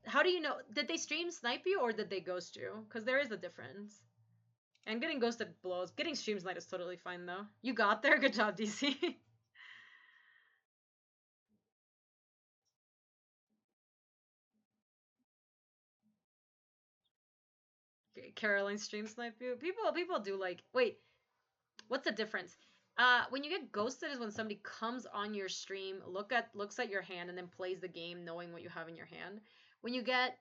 How do you know? Did they stream snipe you or did they ghost you? Because there is a difference. And getting ghosted blows. Getting stream snipe is totally fine, though. You got there. Good job, DC. Caroline stream snipe you. People do like. Wait, what's the difference? When you get ghosted is when somebody comes on your stream, looks at your hand, and then plays the game knowing what you have in your hand. When you get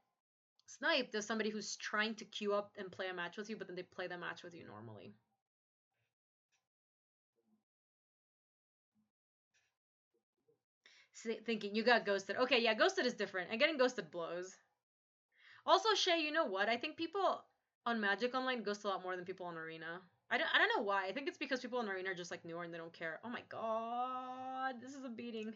sniped, there's somebody who's trying to queue up and play a match with you, but then they play the match with you normally. Thinking you got ghosted. Okay, yeah, ghosted is different, and getting ghosted blows. Also, Shay, you know what? I think people on Magic Online ghost a lot more than people on Arena. I don't know why. I think it's because people on Arena are just like newer and they don't care. Oh my god, this is a beating.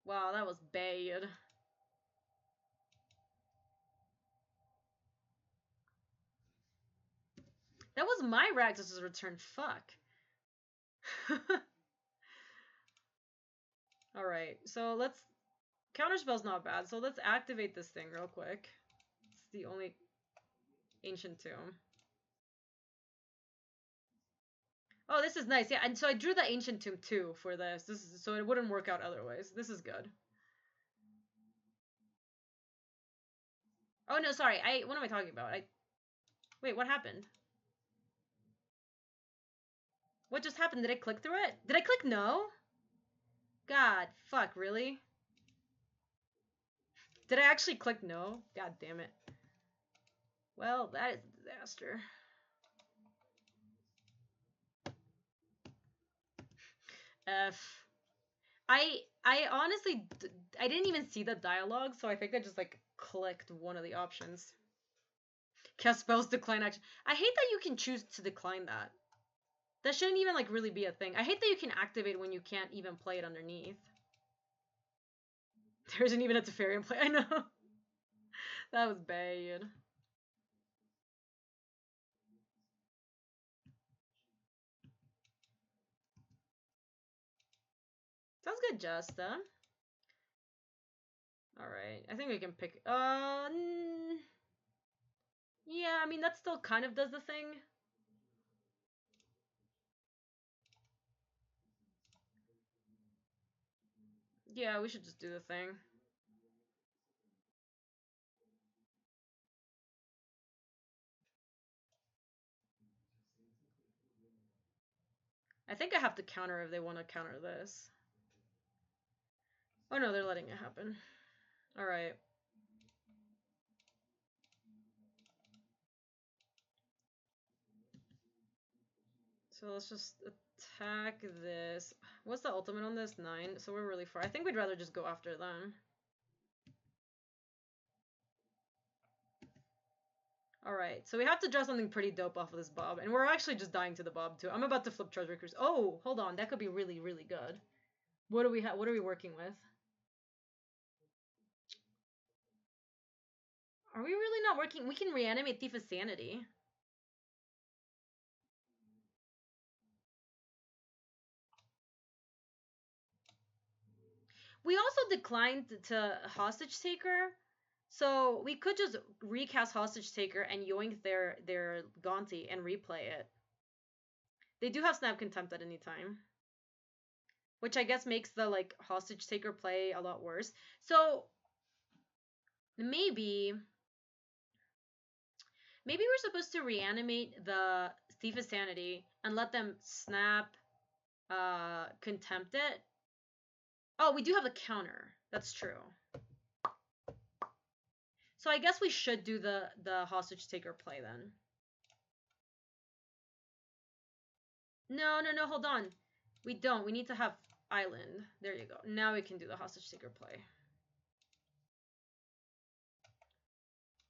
Wow, that was bad. That was my Raxus's return. Fuck. Alright, so let's... Counterspell's not bad, so let's activate this thing real quick. It's the only Ancient Tomb. Oh, this is nice. Yeah, and so I drew the Ancient Tomb too for this. So it wouldn't work out otherwise. This is good. Oh no, sorry. What am I talking about? Wait, what happened? What just happened? Did I click through it? Did I click no? God, fuck, really? Did I actually click no? God damn it. Well, that is a disaster. F. I honestly, I didn't even see the dialogue, so I think I just, like, clicked one of the options. Cast spells decline action. I hate that you can choose to decline that. That shouldn't even, like, really be a thing. I hate that you can activate when you can't even play it underneath. There isn't even a Teferi in play. I know. That was bad. Sounds good, Justa. Alright, I think we can pick... yeah, I mean, that still kind of does the thing. Yeah, we should just do the thing. I think I have to counter if they want to counter this. Oh no, they're letting it happen. Alright. So let's just attack this. What's the ultimate on this? 9. So we're really far. I think we'd rather just go after them. Alright, so we have to draw something pretty dope off of this Bob. And we're actually just dying to the Bob too. I'm about to flip Treasure Cruise. Oh, hold on. That could be really, really good. What do we have? What are we working with? Are we really not working? We can reanimate Thief of Sanity. We also declined to Hostage Taker, So we could just recast Hostage Taker and yoink their Gaunty and replay it. They do have Snap Contempt at any time, which I guess makes the like Hostage Taker play a lot worse. So maybe we're supposed to reanimate the Thief of Sanity and let them Snap Contempt it. Oh, we do have the counter. That's true. So I guess we should do the Hostage Taker play then. No, hold on. We don't. We need to have Island. There you go. Now we can do the Hostage Taker play.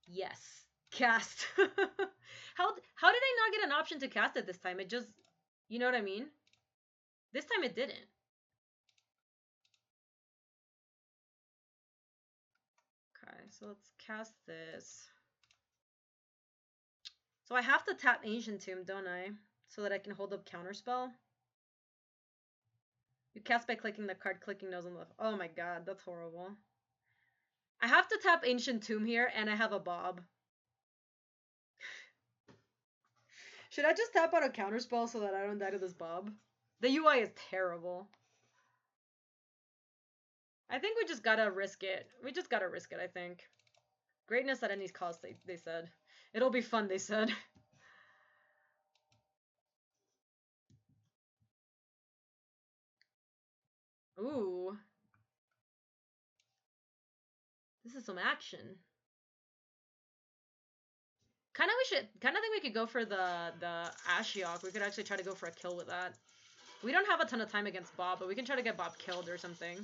Yes. Cast. How did I not get an option to cast it this time? It just, you know what I mean? This time it didn't. Okay, so let's cast this. So I have to tap Ancient Tomb, don't I? So that I can hold up Counterspell. You cast by clicking the card, clicking nose on the left. Oh my god, that's horrible. I have to tap Ancient Tomb here, and I have a Bob. Should I just tap out a Counterspell so that I don't die to this Bob? The UI is terrible. I think we just gotta risk it. We just gotta risk it, I think. Greatness at any cost, they said. It'll be fun, they said. Ooh. This is some action. Kind of think we could go for the Ashiok. We could actually try to go for a kill with that. We don't have a ton of time against Bob, but we can try to get Bob killed or something.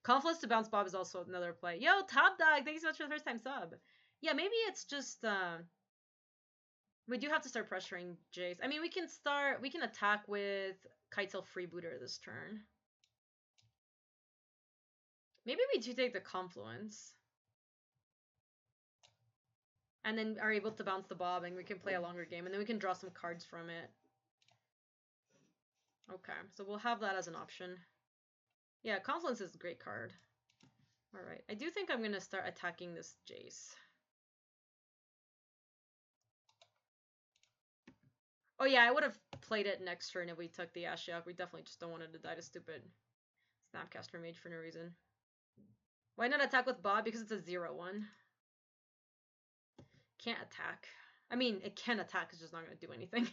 Confluence to bounce Bob is also another play. Yo, Top Dog, thank you so much for the first time sub. Yeah, maybe it's just we do have to start pressuring Jace. I mean, we can attack with Kitesail Freebooter this turn. Maybe we do take the Confluence. And then are able to bounce the Bob, and we can play a longer game, and then we can draw some cards from it. Okay, so we'll have that as an option. Yeah, Confluence is a great card. Alright, I do think I'm going to start attacking this Jace. Oh yeah, I would have played it next turn if we took the Ashiok. We definitely just don't want it to die to stupid Snapcaster Mage for no reason. Why not attack with Bob? Because it's a 0-1. Can't attack. I mean, it can attack, it's just not going to do anything.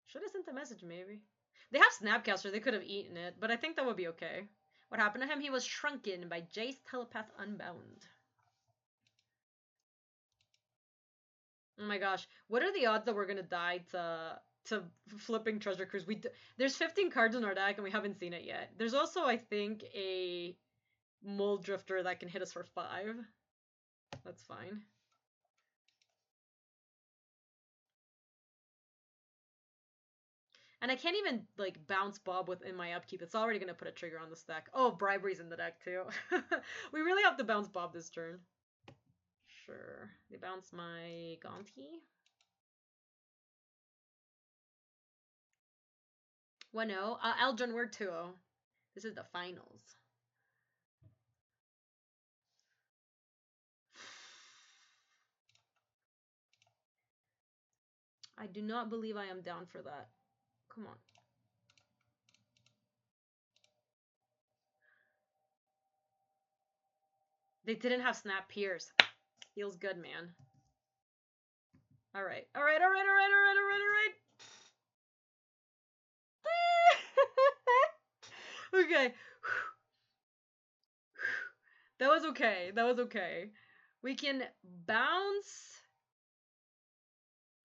Should have sent a message, maybe. They have Snapcaster, they could have eaten it, but I think that would be okay. What happened to him? He was shrunken by Jace Telepath Unbound. Oh my gosh. What are the odds that we're going to die to flipping Treasure Cruise? There's 15 cards in our deck and we haven't seen it yet. There's also, I think, a Mole Drifter that can hit us for 5. That's fine. And I can't even, like, bounce Bob within my upkeep. It's already going to put a trigger on the stack. Oh, Bribery's in the deck, too. We really have to bounce Bob this turn. Sure. They bounce my Gaunty. 1-0. Eldrin, we're 2-0. This is the finals. I do not believe I am down for that. Come on. They didn't have Snap Pierce. Feels good, man. Alright. Alright. Okay. That was okay. We can bounce.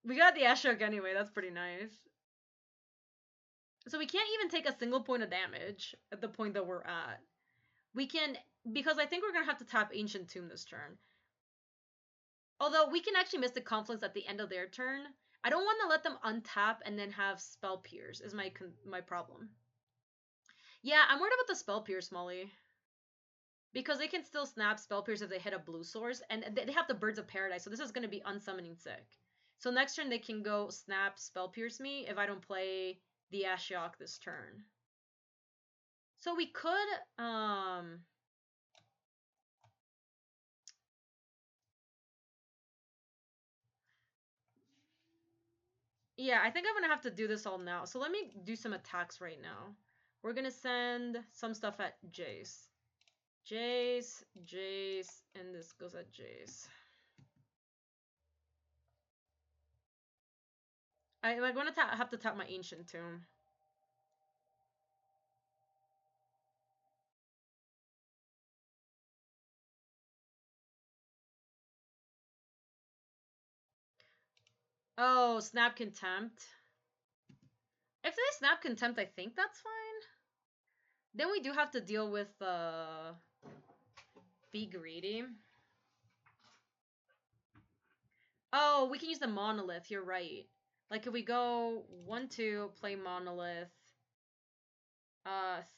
We got the Ashiok anyway. That's pretty nice. So we can't even take a single point of damage at the point that we're at. We can, because I think we're going to have to tap Ancient Tomb this turn. Although we can actually miss the Confluence at the end of their turn. I don't want to let them untap and then have Spell Pierce is my problem. Yeah, I'm worried about the Spell Pierce, Molly. Because they can still snap Spell Pierce if they hit a blue source. And they have the Birds of Paradise, so this is going to be unsummoning sick. So next turn they can go snap Spell Pierce me if I don't play the Ashiok this turn. So we could, yeah, I think I'm gonna have to do this all now. So let me do some attacks right now. We're gonna send some stuff at Jace. Jace, Jace, and this goes at Jace. I'm gonna have to tap my Ancient Tomb. Oh, Snap Contempt. If they Snap Contempt, I think that's fine. Then we do have to deal with Be Greedy. Oh, we can use the Monolith, you're right. Like if we go 1-2, play Monolith,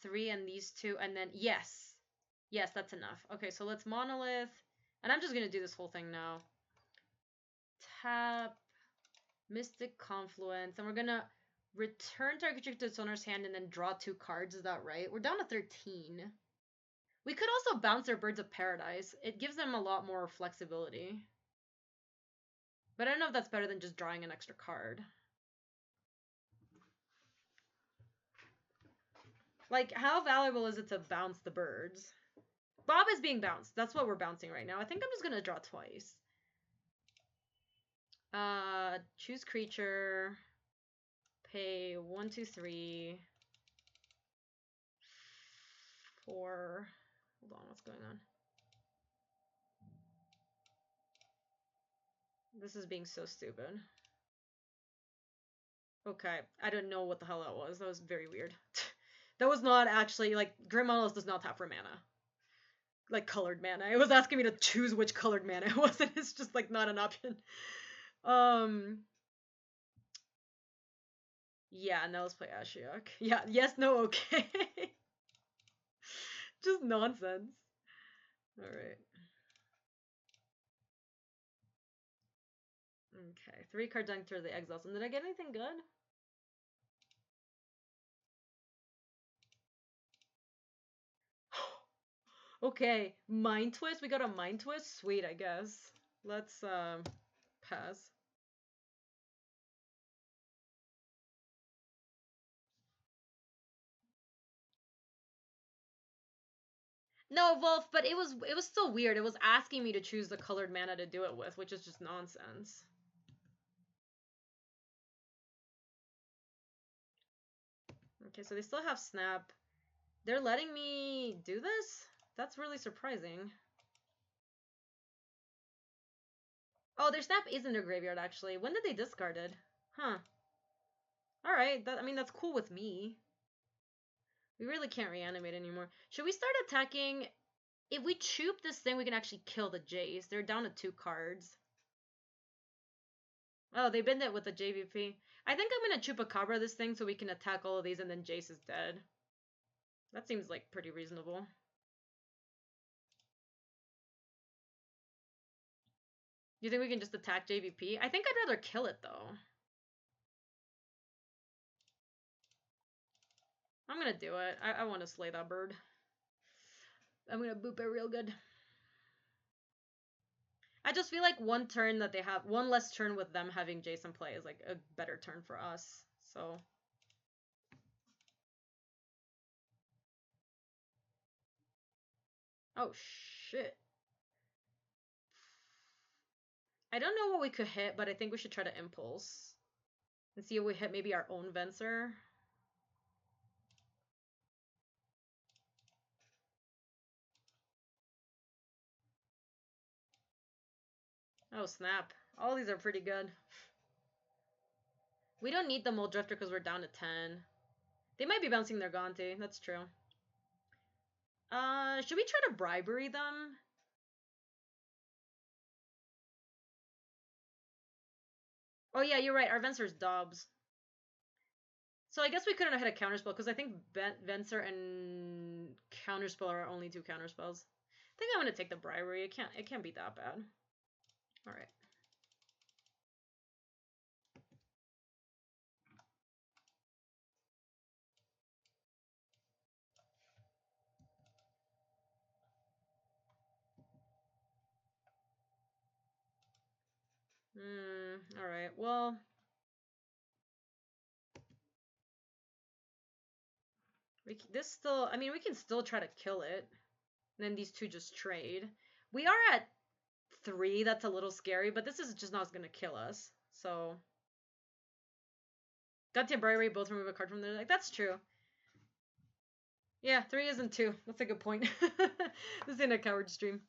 3 and these two, and then yes. Yes, that's enough. Okay, so let's Monolith, and I'm just gonna do this whole thing now. Tap, Mystic Confluence, and we're gonna return target creature to its owner's hand and then draw 2 cards, is that right? We're down to 13. We could also bounce their Birds of Paradise. It gives them a lot more flexibility. But I don't know if that's better than just drawing an extra card. Like, how valuable is it to bounce the birds? Bob is being bounced. That's what we're bouncing right now. I think I'm just gonna draw twice. Choose creature. Pay 1, 2, 3, 4. Hold on, what's going on? This is being so stupid. Okay, I don't know what the hell that was. That was very weird. That was not actually, like, Grim Monolith does not tap for mana. Like, colored mana. It was asking me to choose which colored mana it was, and it's just, like, not an option. Yeah, now let's play Ashiok. Yeah, yes, no, okay. Just nonsense. Alright. Okay, 3 cards enter the exile. So did I get anything good? Okay, Mind Twist. We got a Mind Twist? Sweet, I guess. Let's, pass. No, Wolf, but it was still weird. It was asking me to choose the colored mana to do it with, which is just nonsense. Okay, so they still have Snap. They're letting me do this? That's really surprising. Oh, their Snap is in their graveyard, actually. When did they discard it? Huh. Alright, I mean, that's cool with me. We really can't reanimate anymore. Should we start attacking? If we choop this thing, we can actually kill the Jace. They're down to 2 cards. Oh, they bend it with the JVP. I think I'm gonna Chupacabra this thing so we can attack all of these and then Jace is dead. That seems like pretty reasonable. Do you think we can just attack JVP? I think I'd rather kill it though. I'm gonna do it. I want to slay that bird. I'm gonna boop it real good. I just feel like one turn that they have, one less turn with them having Jason play is like a better turn for us. So. Oh shit. I don't know what we could hit, but I think we should try to impulse. And see if we hit maybe our own Venser. Oh snap. All these are pretty good. We don't need the Mold Drifter because we're down to 10. They might be bouncing their Gonti, that's true. Should we try to bribery them? Oh yeah, you're right, our Venser's Dobbs. So I guess we couldn't have hit a counterspell because I think Venser and counterspell are our only 2 counterspells. I think I'm gonna take the bribery. It can't be that bad. Alright. Alright, well. This still, I mean, we can still try to kill it. And then these two just trade. We are at 3, that's a little scary, but this is just not gonna kill us. So. Got to Bribery, both remove a card from there. Like, that's true. Yeah, 3 isn't 2. That's a good point. This ain't a coward stream.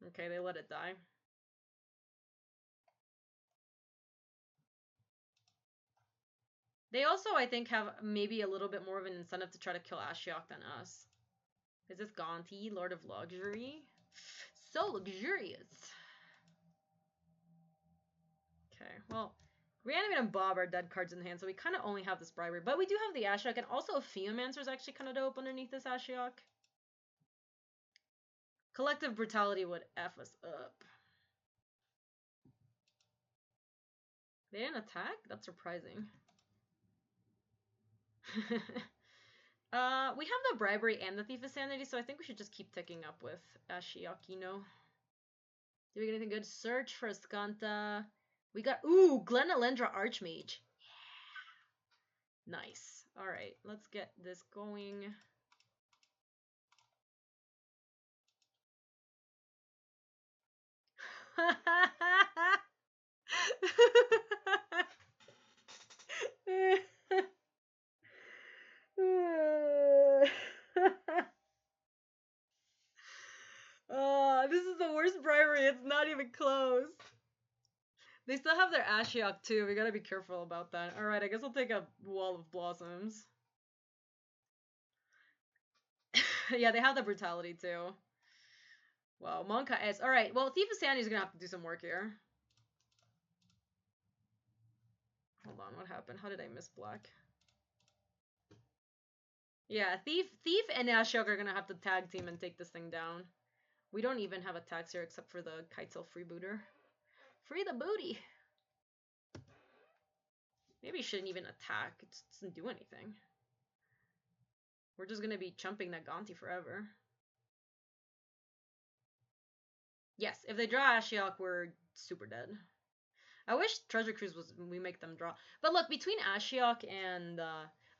Okay, they let it die. They also, I think, have maybe a little bit more of an incentive to try to kill Ashiok than us. Is this Gonti, Lord of Luxury? So luxurious. Okay, well, Reanimate and Bob are dead cards in hand, so we kind of only have this Bribery. But we do have the Ashiok, and also Theomancer is actually kind of dope underneath this Ashiok. Collective Brutality would F us up. They didn't attack? That's surprising. We have the Bribery and the Thief of Sanity, so I think we should just keep ticking up with Ashiokino. Did we get anything good? Search for Skanta. We got, ooh, Glenalendra Archmage. Yeah. Nice. Alright, let's get this going. Oh, this is the worst Bribery. It's not even close. They still have their Ashiok too. We gotta be careful about that. Alright, I guess I'll take a Wall of Blossoms. Yeah, they have the Brutality too. Wow, Monka S. Alright, well, Thief of Sanity is gonna have to do some work here. Hold on, what happened? How did I miss black? Yeah, Thief and Ashiok are gonna have to tag team and take this thing down. We don't even have attacks here except for the Kitesail Freebooter. Free the booty! Maybe he shouldn't even attack. It doesn't do anything. We're just gonna be chumping that Gonti forever. Yes, if they draw Ashiok, we're super dead. I wish Treasure Cruise was, we make them draw. But look, between Ashiok and,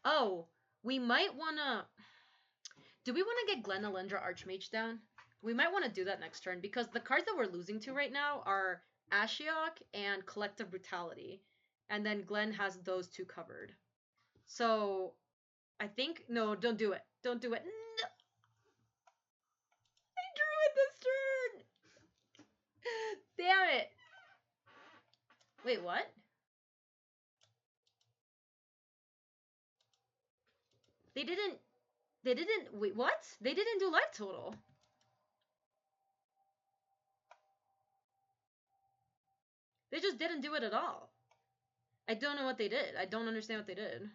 oh, we might wanna, do we wanna get Glenalendra Archmage down? We might wanna do that next turn, because the cards that we're losing to right now are Ashiok and Collective Brutality. And then Glenn has those two covered. So, I think, no, don't do it. Don't do it. No! I drew it this turn! Damn it! Wait, what? They didn't, wait, what? They didn't do life total. They just didn't do it at all. I don't know what they did. I don't understand what they did.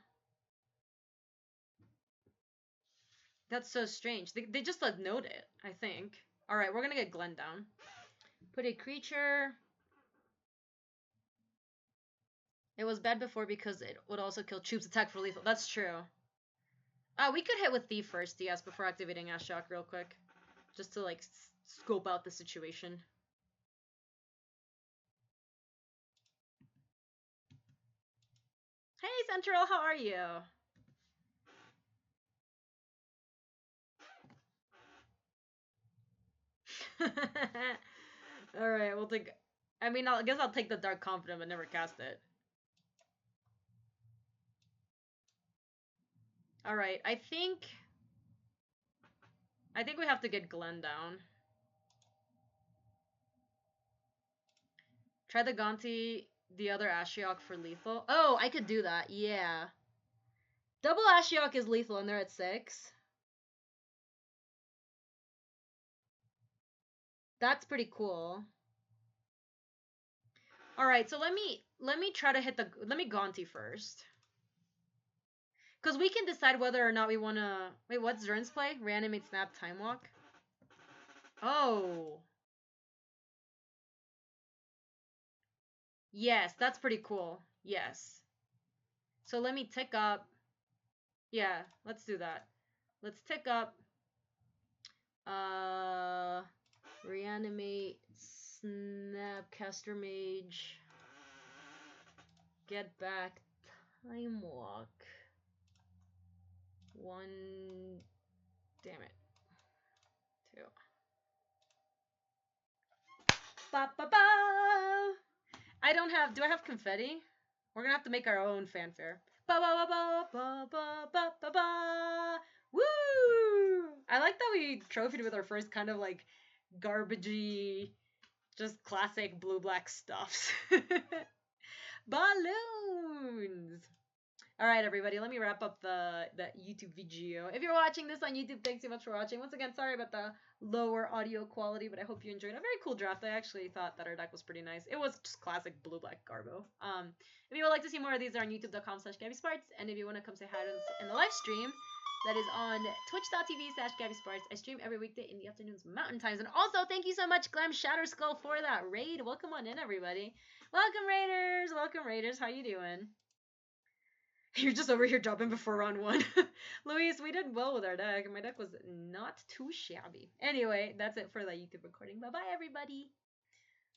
That's so strange. They just like note it, I think. Alright, we're gonna get Glenn down. Put a creature. It was bad before because it would also kill troops attack for lethal. That's true. We could hit with Thief first, yes, before activating Ashiok real quick. Just to like scope out the situation. Hey Central, how are you? Alright, we'll take... I mean, I guess I'll take the Dark Confidant but never cast it. Alright, I think we have to get Glenn down. Try the Gonti, the other Ashiok for lethal. Oh, I could do that, yeah. Double Ashiok is lethal and they're at 6. That's pretty cool. Alright, so let me try to hit the... Let me Gonti first. Because we can decide whether or not we want to... Wait, what's Zern's play? Reanimate, Snap, Time Walk? Oh. Yes, that's pretty cool. Yes. So let me tick up. Yeah, let's do that. Let's tick up. Reanimate, Snapcaster Mage. Get back. Time Walk. 1. Damn it. 2. Ba ba ba! I don't have. Do I have confetti? We're gonna have to make our own fanfare. Ba ba ba ba ba ba ba ba ba! Woo! I like that we trophied with our first kind of like garbagey, just classic blue-black stuffs. Balloons! Alright, everybody, let me wrap up the YouTube video. If you're watching this on YouTube, thanks so much for watching. Once again, sorry about the lower audio quality, but I hope you enjoyed a very cool draft. I actually thought that our deck was pretty nice. It was just classic blue-black Garbo. If you would like to see more of these, they're on youtube.com/GabySpartz. And if you want to come say hi to us in the live stream, that is on twitch.tv/GabySpartz. I stream every weekday in the afternoons, mountain times. And also, thank you so much, Glam Shatterskull, for that raid. Welcome on in, everybody. Welcome, Raiders. Welcome, Raiders. How you doing? You're just over here dropping before round 1. Luis, we did well with our deck. My deck was not too shabby. Anyway, that's it for the YouTube recording. Bye-bye, everybody.